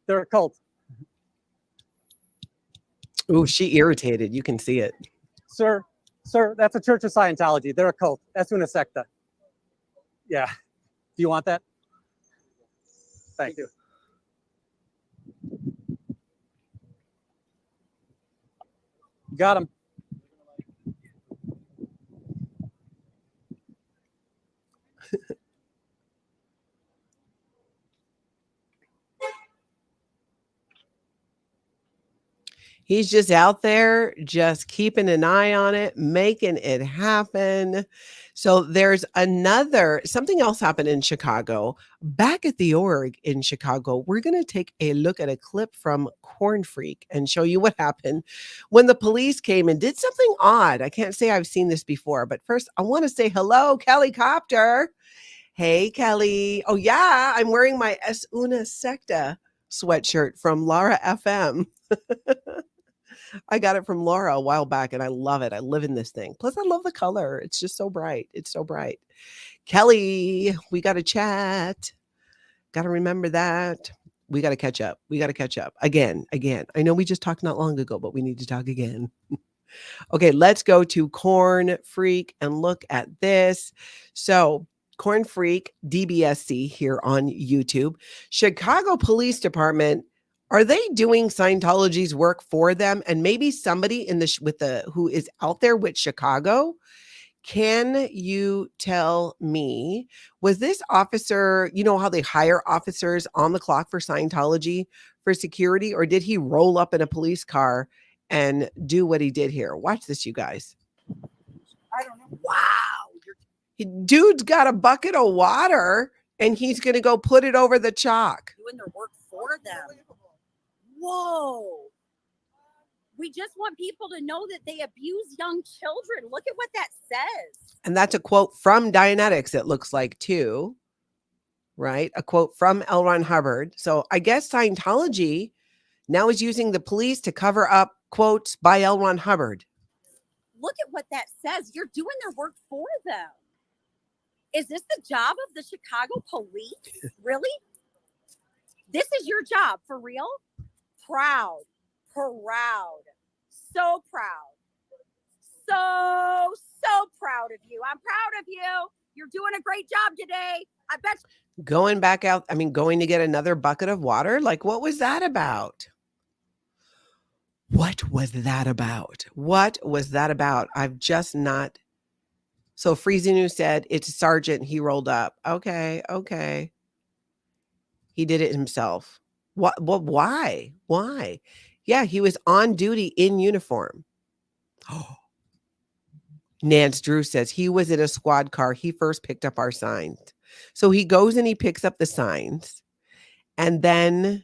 They're a cult. Oh, she irritated. You can see it. Sir, that's the Church of Scientology. They're a cult. That's una secta. Yeah. Do you want that? Thank you. Got him. He's just out there, just keeping an eye on it, making it happen. So there's something else happened in Chicago. Back at the org in Chicago, we're going to take a look at a clip from KORNFREAK and show you what happened when the police came and did something odd. I can't say I've seen this before, but first I want to say hello, Kelly Copter. Hey, Kelly. Oh, yeah, I'm wearing my Es Una Secta sweatshirt from Lara FM. I got it from Laura a while back and I love it. I live in this thing. Plus, I love the color. It's just so bright. It's so bright. Kelly, we got to chat. Got to remember that. We got to catch up. Again. I know we just talked not long ago, but we need to talk again. Okay, let's go to KORNFREAK and look at this. So KORNFREAKDBSC here on YouTube. Chicago Police Department, are they doing Scientology's work for them? And maybe somebody in the who is out there with Chicago, can you tell me, was this officer, you know how they hire officers on the clock for Scientology for security, or did he roll up in a police car and do what he did here? Watch this, you guys. I don't know. Wow. Dude's got a bucket of water and he's going to go put it over the chalk. Doing their work for them. Whoa. We just want people to know that they abuse young children. Look at what that says. And that's a quote from Dianetics, it looks like, too. Right? A quote from L. Ron Hubbard. So I guess Scientology now is using the police to cover up quotes by L. Ron Hubbard. Look at what that says. You're doing their work for them. Is this the job of the Chicago police? Really? This is your job, for real? Proud. So proud. So proud of you. I'm proud of you. You're doing a great job today. I bet. Going back out, going to get another bucket of water? Like, what was that about? What was that about? What was that about? I've just not. So Friezenu said, it's a sergeant. He rolled up. Okay. He did it himself. What? Why? Yeah, he was on duty in uniform. Oh. Nance Drew says he was in a squad car. He first picked up our signs. So he goes and he picks up the signs. And then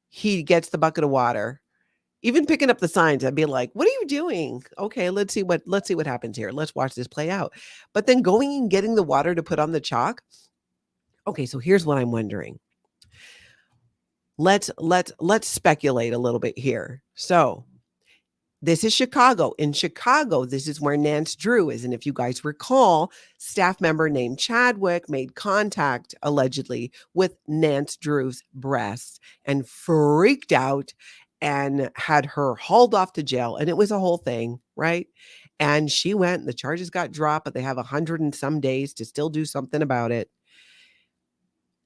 he gets the bucket of water. Even picking up the signs, I'd be like, what are you doing? Okay, let's see what happens here. Let's watch this play out. But then going and getting the water to put on the chalk. Okay, so here's what I'm wondering. Let's speculate a little bit here. So this is Chicago. In Chicago, this is where Nance Drew is. And if you guys recall, staff member named Chadwick made contact allegedly with Nance Drew's breasts and freaked out and had her hauled off to jail. And it was a whole thing, right? And she went, the charges got dropped, but they have 100 and some days to still do something about it.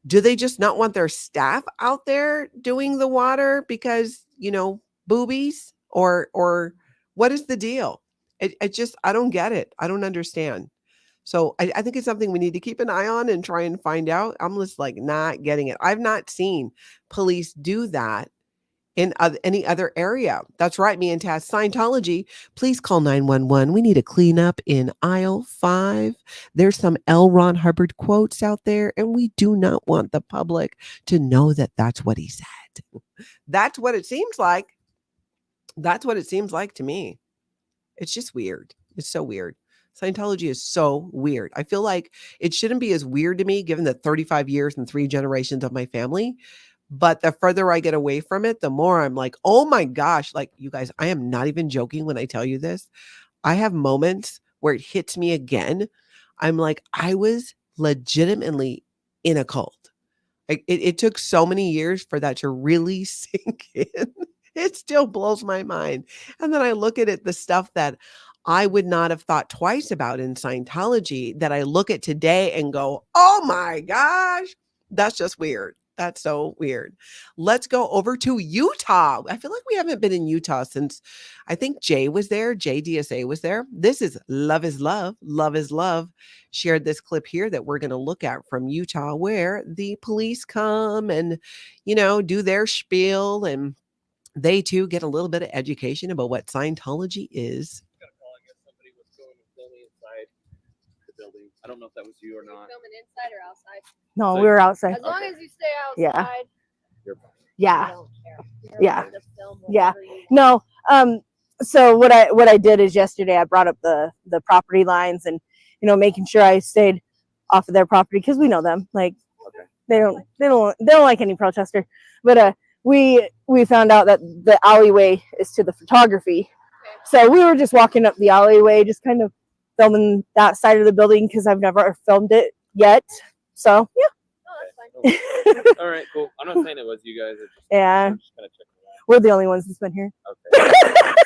Do they just not want their staff out there doing the water because, boobies? Or what is the deal? It just, I don't get it. I don't understand. So I think it's something we need to keep an eye on and try and find out. I'm just like not getting it. I've not seen police do that in any other area. That's right, me and Taz. Scientology, please call 911. We need a cleanup in aisle 5. There's some L. Ron Hubbard quotes out there, and we do not want the public to know that that's what he said. That's what it seems like. That's what it seems like to me. It's just weird. It's so weird. Scientology is so weird. I feel like it shouldn't be as weird to me given the 35 years and 3 generations of my family. But the further I get away from it, the more I'm like, oh my gosh, like you guys, I am not even joking when I tell you this. I have moments where it hits me again. I'm like, I was legitimately in a cult. It took so many years for that to really sink in. It still blows my mind. And then I look at it, the stuff that I would not have thought twice about in Scientology that I look at today and go, oh my gosh, that's just weird. That's so weird. Let's go over to Utah. I feel like we haven't been in Utah since I think Jay was there. JDSA was there. This is Love is Love. Love is Love. Shared this clip here that we're going to look at from Utah where the police come and, do their spiel and they too get a little bit of education about what Scientology is. I don't know if that was you or not. Filming inside or outside? No, we were outside. As long as you stay Yeah. outside. Yeah. I don't care. You're Yeah. allowed to film Yeah. whatever you want. No. So what I did is yesterday I brought up the property lines and making sure I stayed off of their property because we know them. Like they don't like any protester. But we found out that the alleyway is to the photography. So we were just walking up the alleyway, just kind of filming that side of the building because I've never filmed it yet. So yeah. Oh, that's fine. All right, cool. I'm not saying it was you guys. It's just, Yeah. I'm just gonna check it out. We're the only ones that's been here. Okay.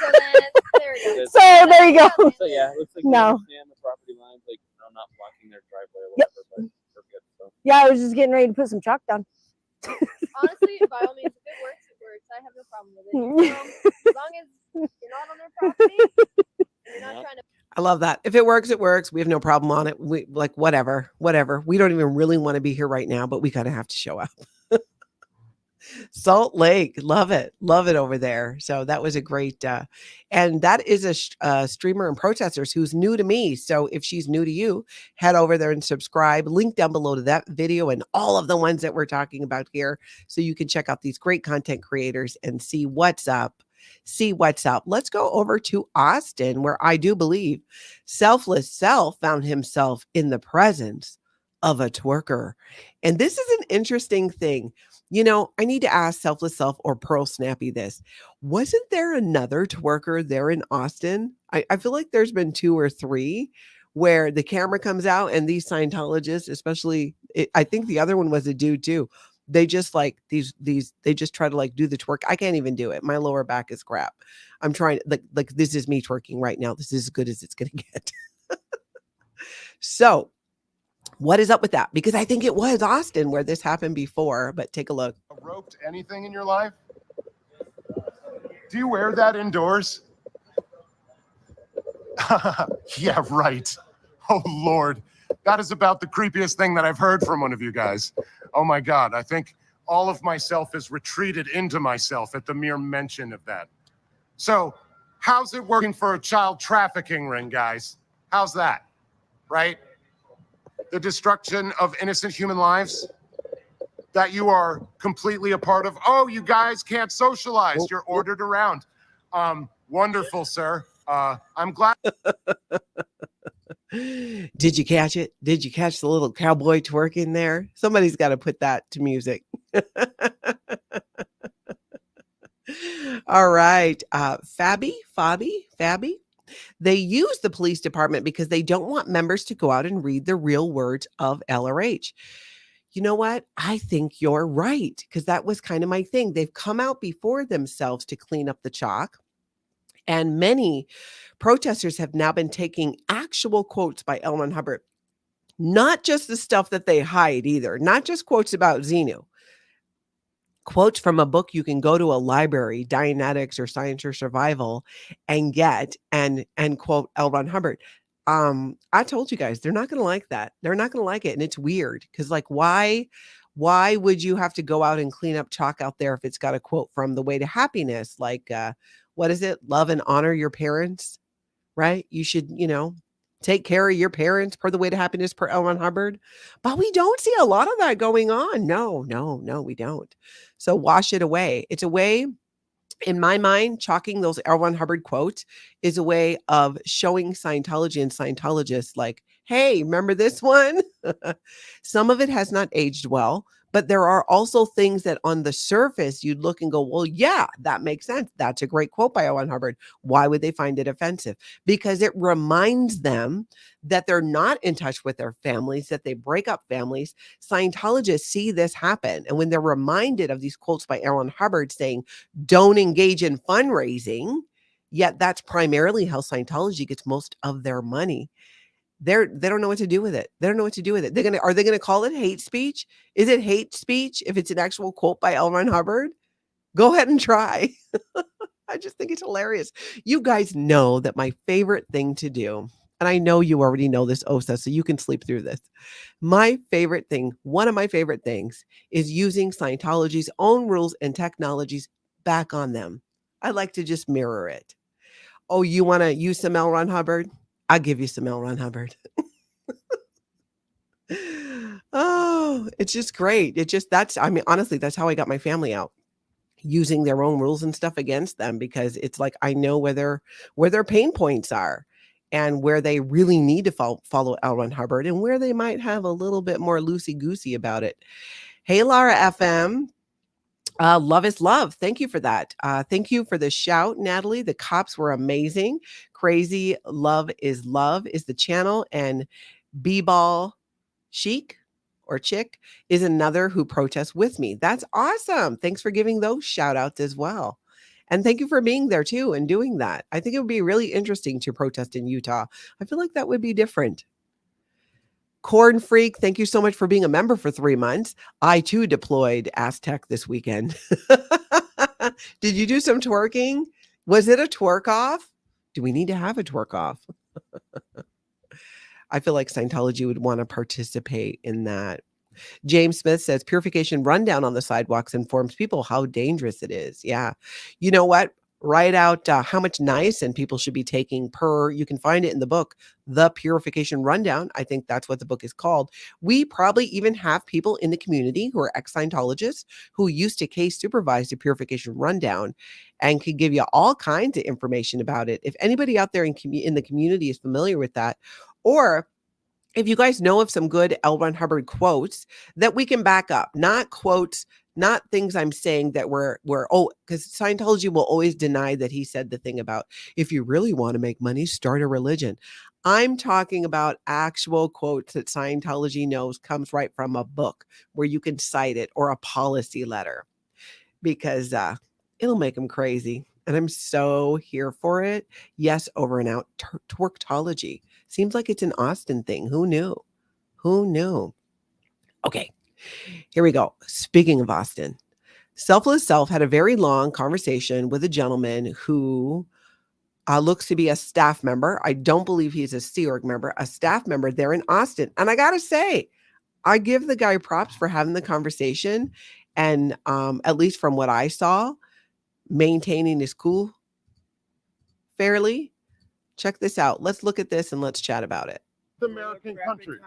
So then, there we go. So there you go. So yeah, it looks like No. you understand the property lines. Like, I don't I'm not blocking their driveway or Yep. whatever, but we're good. So. Yeah, I was just getting ready to put some chalk down. Honestly, by all means, if it works, it works. I have no problem with it. As long as you're not on their property, you're not trying to. I love that. If it works, it works. We have no problem on it. We like whatever. We don't even really want to be here right now, but we kind of have to show up. Salt Lake, love it over there. So that was a great, and that is a streamer and protesters who's new to me. So if she's new to you, head over there and subscribe. Link down below to that video and all of the ones that we're talking about here, so you can check out these great content creators and see what's up. Let's go over to Austin, where I do believe Selfless Self found himself in the presence of a twerker. And this is an interesting thing. You know, I need to ask Selfless Self or Pearl Snappy this. Wasn't there another twerker there in Austin? I feel like there's been 2 or 3 where the camera comes out and these Scientologists, especially, I think the other one was a dude too. They just like they just try to like do the twerk. I can't even do it. My lower back is crap. I'm trying like this is me twerking right now. This is as good as it's going to get. So what is up with that? Because I think it was Austin where this happened before, but take a look. Roped anything in your life? Do you wear that indoors? Yeah, right. Oh, Lord. That is about the creepiest thing that I've heard from one of you guys. Oh, my God. I think all of myself is retreated into myself at the mere mention of that. So how's it working for a child trafficking ring, guys? How's that? Right? The destruction of innocent human lives that you are completely a part of. Oh, you guys can't socialize. You're ordered around. Wonderful, sir. I'm glad. Did you catch it? Did you catch the little cowboy twerk in there? Somebody's got to put that to music. All right. Fabi. They use the police department because they don't want members to go out and read the real words of LRH. You know what? I think you're right, because that was kind of my thing. They've come out before themselves to clean up the chalk. And many protesters have now been taking actual quotes by L. Ron Hubbard, not just the stuff that they hide either, not just quotes about Xenu. Quotes from a book you can go to a library, Dianetics or Science or Survival, and get and quote L. Ron Hubbard. I told you guys, they're not going to like that. They're not going to like it. And it's weird because like, why would you have to go out and clean up chalk out there if it's got a quote from The Way to Happiness? Like, what is it? Love and honor your parents, right? You should, take care of your parents per The Way to Happiness per L. Ron Hubbard. But we don't see a lot of that going on. No, we don't. So wash it away. It's a way, in my mind, chalking those L. Ron Hubbard quotes is a way of showing Scientology and Scientologists like, hey, remember this one? Some of it has not aged well, but there are also things that on the surface you'd look and go, well, yeah, that makes sense. That's a great quote by L. Ron Hubbard. Why would they find it offensive? Because it reminds them that they're not in touch with their families, that they break up families. Scientologists see this happen. And when they're reminded of these quotes by L. Ron Hubbard saying, don't engage in fundraising, yet that's primarily how Scientology gets most of their money. They don't know what to do with it. They don't know what to do with it. Are they gonna call it hate speech? Is it hate speech if it's an actual quote by L. Ron Hubbard? Go ahead and try. I just think it's hilarious. You guys know that my favorite thing to do, and I know you already know this, Osa, so you can sleep through this. My favorite thing, one of my favorite things, is using Scientology's own rules and technologies back on them. I like to just mirror it. Oh, you want to use some L. Ron Hubbard? I'll give you some L. Ron Hubbard. Oh, it's just great. Honestly, that's how I got my family out, using their own rules and stuff against them, because it's like, I know where their pain points are and where they really need to follow L. Ron Hubbard and where they might have a little bit more loosey-goosey about it. Hey, Lara FM. Love is love. Thank you for that. Thank you for the shout, Natalie. The cops were amazing. Crazy Love is the channel, and B-Ball Chic or Chick is another who protests with me. That's awesome. Thanks for giving those shout outs as well. And thank you for being there too and doing that. I think it would be really interesting to protest in Utah. I feel like that would be different. Corn Freak, thank you so much for being a member for 3 months. I too deployed Aztec this weekend. Did you do some twerking? Was it a twerk off? Do we need to have a twerk off? I feel like Scientology would want to participate in that. James Smith says purification rundown on the sidewalks informs people how dangerous it is. Yeah. You know what? Write out how much niacin people should be taking per, you can find it in the book, The Purification Rundown. I think that's what the book is called. We probably even have people in the community who are ex-Scientologists who used to case supervise the Purification Rundown and could give you all kinds of information about it. If anybody out there in the community is familiar with that, or if you guys know of some good L. Ron Hubbard quotes that we can back up, not quotes, not things I'm saying that we're because Scientology will always deny that he said the thing about, if you really want to make money, start a religion. I'm talking about actual quotes that Scientology knows comes right from a book where you can cite it, or a policy letter, because it'll make them crazy. And I'm so here for it. Yes, over and out. Twerktology. Seems like it's an Austin thing. Who knew? Who knew? Okay, here we go. Speaking of Austin, Selfless Self had a very long conversation with a gentleman who looks to be a staff member. I don't believe he's a Sea Org member, a staff member there in Austin. And I got to say, I give the guy props for having the conversation. And at least from what I saw, maintaining his cool fairly. Check this out. Let's look at this and let's chat about it. American countries.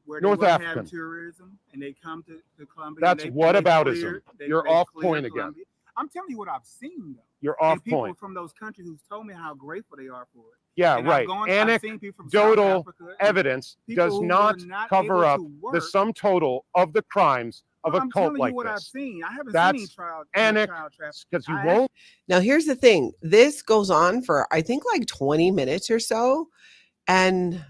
Where North they African. have tourism and they come to Colombia. That's whataboutism. You're off point again. Colombia. I'm telling you what I've seen, though. You're off and people point. from those countries who've told me how grateful they are for it. Yeah, and right. I've seen people from South Anecdotal Africa, evidence people does who not were not cover able up to the work. sum total of the crimes of a I'm cult telling like you what this. I've seen. I haven't That's seen any anecdotal, because you won't. Now, here's the thing. This goes on for, I think, like 20 minutes or so. And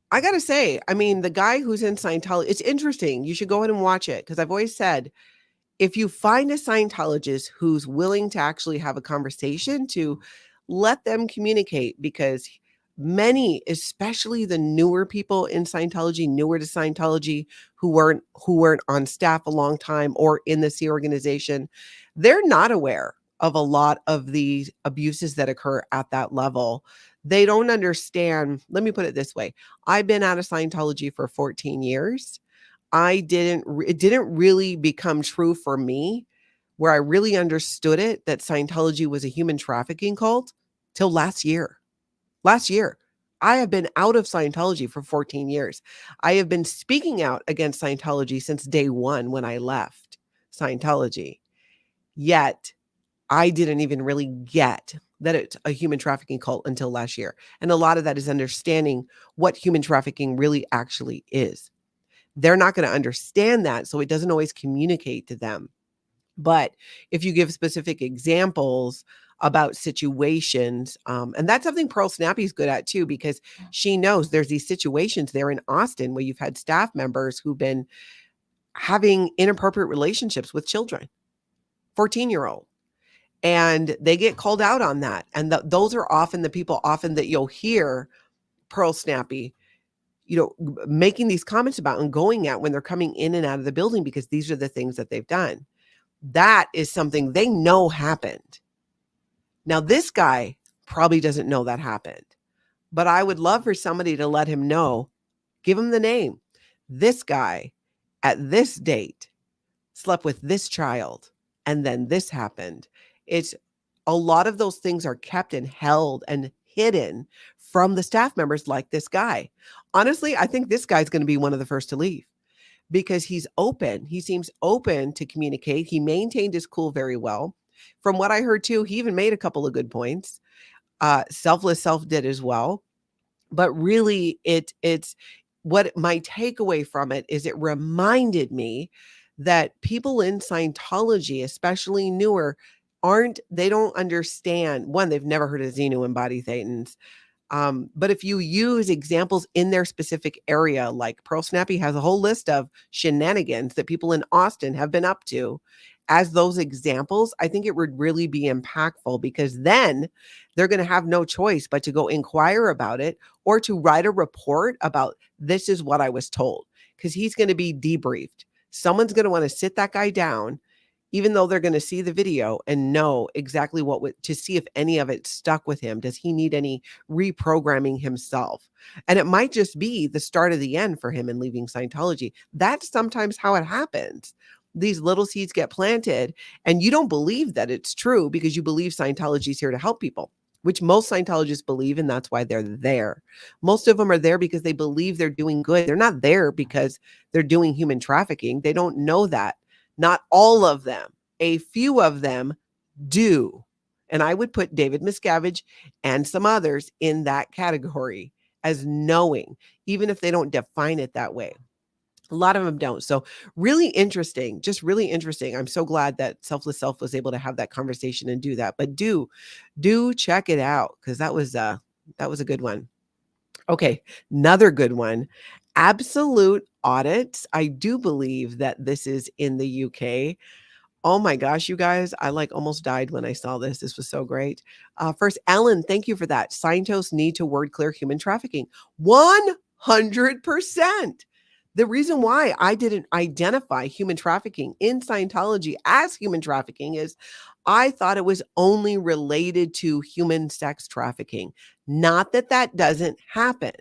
I got to say, I mean, the guy who's in Scientology, it's interesting. You should go ahead and watch it, because I've always said, if you find a Scientologist who's willing to actually have a conversation, to let them communicate, because many, especially the newer people in Scientology, newer to Scientology, who weren't on staff a long time or in the Sea organization, they're not aware of a lot of the abuses that occur at that level. They don't understand. Let me put it this way. I've been out of Scientology for 14 years. It didn't really become true for me, where I really understood it, that Scientology was a human trafficking cult, till last year. Last year. I have been out of Scientology for 14 years. I have been speaking out against Scientology since day one when I left Scientology. Yet, I didn't even really get that it's a human trafficking cult until last year. And a lot of that is understanding what human trafficking really actually is. They're not going to understand that, so it doesn't always communicate to them. But if you give specific examples about situations, and that's something Pearl Snappy's good at too, because she knows there's these situations there in Austin where you've had staff members who've been having inappropriate relationships with children, 14-year-old. And they get called out on that. And those are often the people that you'll hear Pearl Snappy, making these comments about and going at when they're coming in and out of the building, because these are the things that they've done. That is something they know happened. Now, this guy probably doesn't know that happened, but I would love for somebody to let him know, give him the name. This guy at this date slept with this child, and then this happened. It's a lot of those things are kept and held and hidden from the staff members like this guy. Honestly, I think this guy's going to be one of the first to leave, because he's open. He seems open to communicate. He maintained his cool very well. From what I heard too, he even made a couple of good points. Selfless Self did as well. But really, it's what my takeaway from it is, it reminded me that people in Scientology, especially newer, they don't understand. One, they've never heard of Xenu and body thetans. But if you use examples in their specific area, like Pearl Snappy has a whole list of shenanigans that people in Austin have been up to, as those examples, I think it would really be impactful, because then they're going to have no choice but to go inquire about it or to write a report about this is what I was told, because he's going to be debriefed. Someone's going to want to sit that guy down, even though they're going to see the video and know exactly to see if any of it stuck with him. Does he need any reprogramming himself? And it might just be the start of the end for him in leaving Scientology. That's sometimes how it happens. These little seeds get planted and you don't believe that it's true because you believe Scientology is here to help people, which most Scientologists believe, and that's why they're there. Most of them are there because they believe they're doing good. They're not there because they're doing human trafficking. They don't know that. Not all of them. A few of them do. And I would put David Miscavige and some others in that category as knowing, even if they don't define it that way. A lot of them don't. So really interesting, just really interesting. I'm so glad that Selfless Self was able to have that conversation and do that. But do check it out, because that was a good one. Okay, another good one. Absolute Audits. I do believe that this is in the UK. Oh my gosh, you guys, I almost died when I saw this. This was so great. First, Ellen, thank you for that. Scientists need to word clear human trafficking. 100%. The reason why I didn't identify human trafficking in Scientology as human trafficking is I thought it was only related to human sex trafficking. Not that that doesn't happen.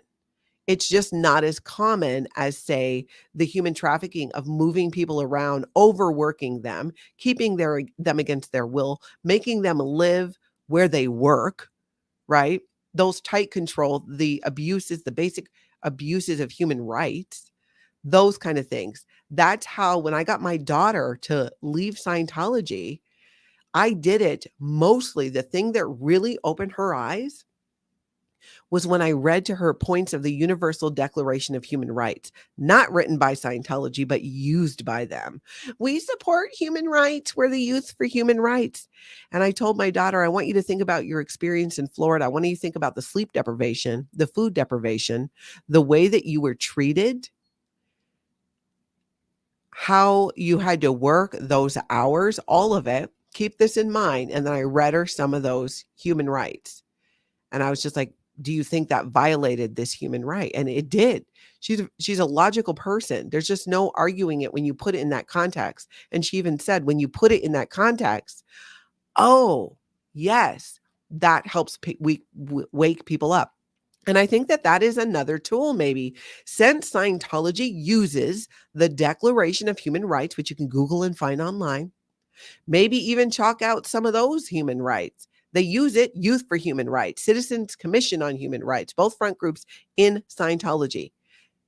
It's just not as common as, say, the human trafficking of moving people around, overworking them, keeping them against their will, making them live where they work, right? Those tight control, the abuses, the basic abuses of human rights, those kind of things. That's how, when I got my daughter to leave Scientology, I did it mostly. The thing that really opened her eyes was when I read to her points of the Universal Declaration of Human Rights, not written by Scientology, but used by them. We support human rights. We're the Youth for Human Rights. And I told my daughter, I want you to think about your experience in Florida. I want you to think about the sleep deprivation, the food deprivation, the way that you were treated, how you had to work those hours, all of it. Keep this in mind. And then I read her some of those human rights. And I was just like, do you think that violated this human right? And it did. She's a logical person. There's just no arguing it when you put it in that context. And she even said, when you put it in that context, oh, yes, that helps wake people up. And I think that that is another tool, maybe, since Scientology uses the Declaration of Human Rights, which you can Google and find online, maybe even chalk out some of those human rights. They use it, Youth for Human Rights, Citizens Commission on Human Rights, both front groups in Scientology.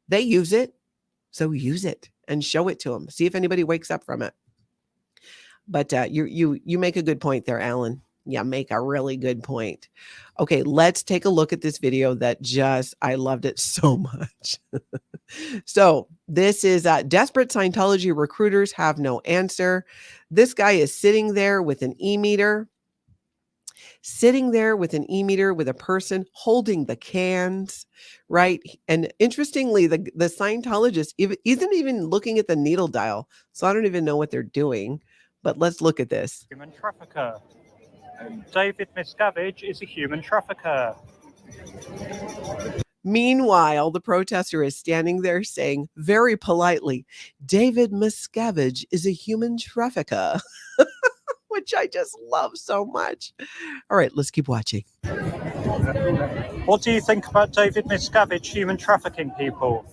They use it, so use it and show it to them. See if anybody wakes up from it. But you make a good point there, Alan. Yeah, make a really good point. Okay, let's take a look at this video that I loved it so much. So this is desperate Scientology recruiters have no answer. This guy is sitting there with an e-meter. With a person holding the cans, right? And interestingly, the Scientologist isn't even looking at the needle dial. So I don't even know what they're doing, but let's look at this. Human trafficker. David Miscavige is a human trafficker. Meanwhile, the protester is standing there saying very politely, David Miscavige is a human trafficker. Which I just love so much. All right, let's keep watching. What do you think about David Miscavige human trafficking people?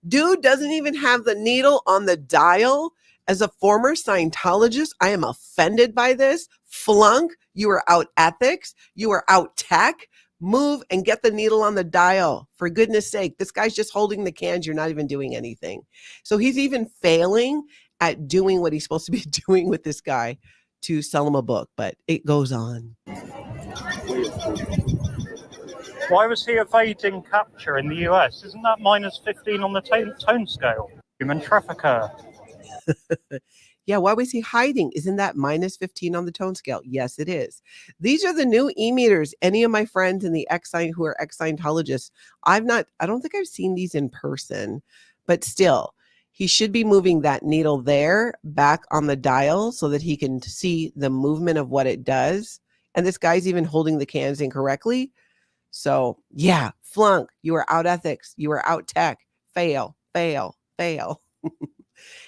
Dude doesn't even have the needle on the dial. As a former Scientologist, I am offended by this. Flunk, you are out ethics. You are out tech. Move and get the needle on the dial. For goodness sake, this guy's just holding the cans. You're not even doing anything. So he's even failing at doing what he's supposed to be doing with this guy to sell him a book, but it goes on. Why was he evading capture in the US? Isn't that minus 15 on the tone scale? Human trafficker. Yeah, why was he hiding? Isn't that minus 15 on the tone scale? Yes, it is. These are the new e-meters. Any of my friends in the who are ex-Scientologists, I don't think I've seen these in person, but still, He should be moving that needle there back on the dial so that he can see the movement of what it does. And this guy's even holding the cans incorrectly. So yeah, flunk, you are out ethics, you are out tech, fail, fail, fail.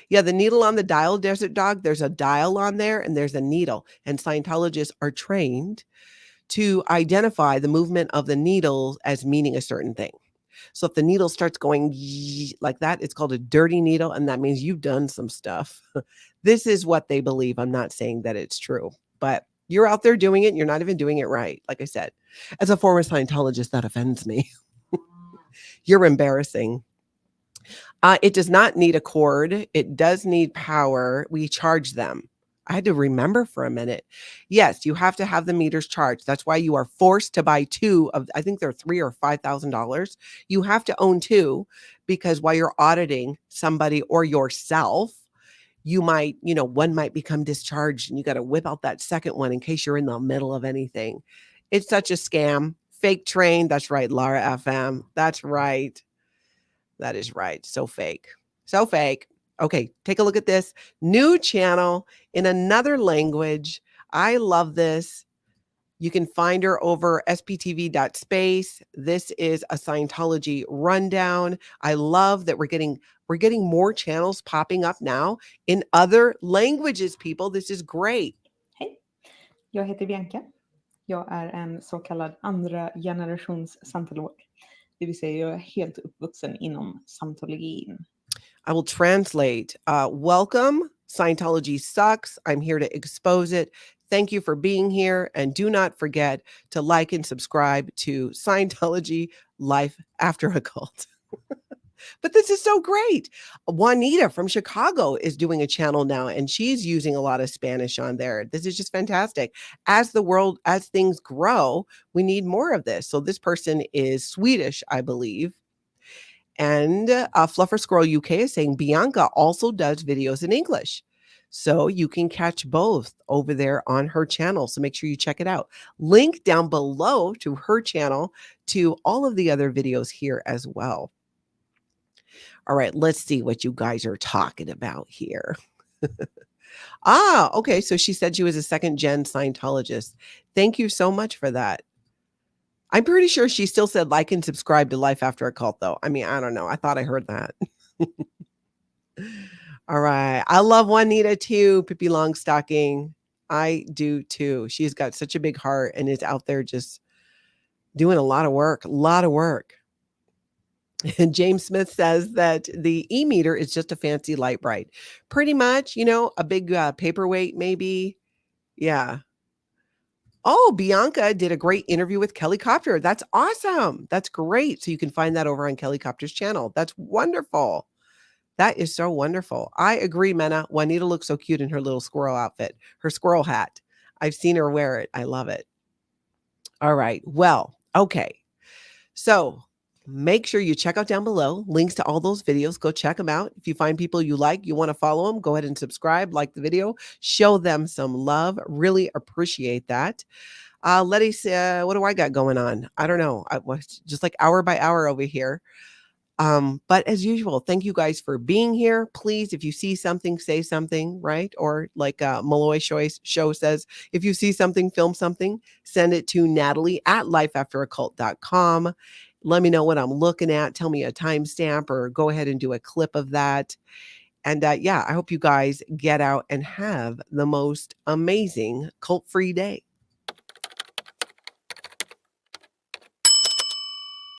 Yeah, the needle on the dial, Desert Dog, there's a dial on there and there's a needle. And Scientologists are trained to identify the movement of the needle as meaning a certain thing. So if the needle starts going like that, it's called a dirty needle, and that means you've done some stuff. This is what they believe. I'm not saying that it's true, but you're out there doing it and you're not even doing it right. Like I said, as a former Scientologist, that offends me. You're embarrassing. It does not need a cord. It does need power. We charge them. I had to remember for a minute. Yes, you have to have the meters charged. That's why you are forced to buy two of, I think they're $3,000 or $5,000. You have to own two because while you're auditing somebody or yourself, you might, one might become discharged and you got to whip out that second one in case you're in the middle of anything. It's such a scam. Fake train. That's right, Lara FM. That's right. That is right. So fake. So fake. Okay, take a look at this new channel in another language. I love this. You can find her over sptv.space. This is a Scientology rundown. I love that we're getting more channels popping up now in other languages, people. This is great. Hej, jag heter Bianca. Jag är en så kallad andra generations scientolog. Det vill säga jag är helt uppvuxen inom scientologin. I will translate. Welcome. Scientology sucks. I'm here to expose it. Thank you for being here. And do not forget to like and subscribe to Scientology Life After a Cult. But this is so great. Juanita from Chicago is doing a channel now, and she's using a lot of Spanish on there. This is just fantastic. As things grow, we need more of this. So this person is Swedish, I believe. And Fluffer Squirrel UK is saying Bianca also does videos in English. So you can catch both over there on her channel. So make sure you check it out. Link down below to her channel to all of the other videos here as well. All right, let's see what you guys are talking about here. Okay. So she said she was a second-gen Scientologist. Thank you so much for that. I'm pretty sure she still said like and subscribe to Life After a Cult, though. I mean, I don't know. I thought I heard that. All right. I love Juanita, too. Pippi Longstocking. I do, too. She's got such a big heart and is out there just doing a lot of work. And James Smith says that the e-meter is just a fancy light bright. Pretty much, a big paperweight, maybe. Yeah. Oh, Bianca did a great interview with Kelly Copter. That's awesome. That's great. So you can find that over on Kelly Copter's channel. That's wonderful. That is so wonderful. I agree, Mena. Juanita looks so cute in her little squirrel outfit, her squirrel hat. I've seen her wear it. I love it. All right. Well, okay. So make sure you check out down below links to all those videos. Go check them out. If you find people you like, you want to follow them, go ahead and subscribe, like the video, show them some love. Really appreciate that. Letty, what do I got going on? I don't know. I was just like hour by hour over here. But as usual, thank you guys for being here. Please, if you see something, say something, right? Or like Malloy Show says, if you see something, film something, send it to Natalie at lifeafteraccult.com. Let me know what I'm looking at. Tell me a timestamp or go ahead and do a clip of that. And I hope you guys get out and have the most amazing cult-free day.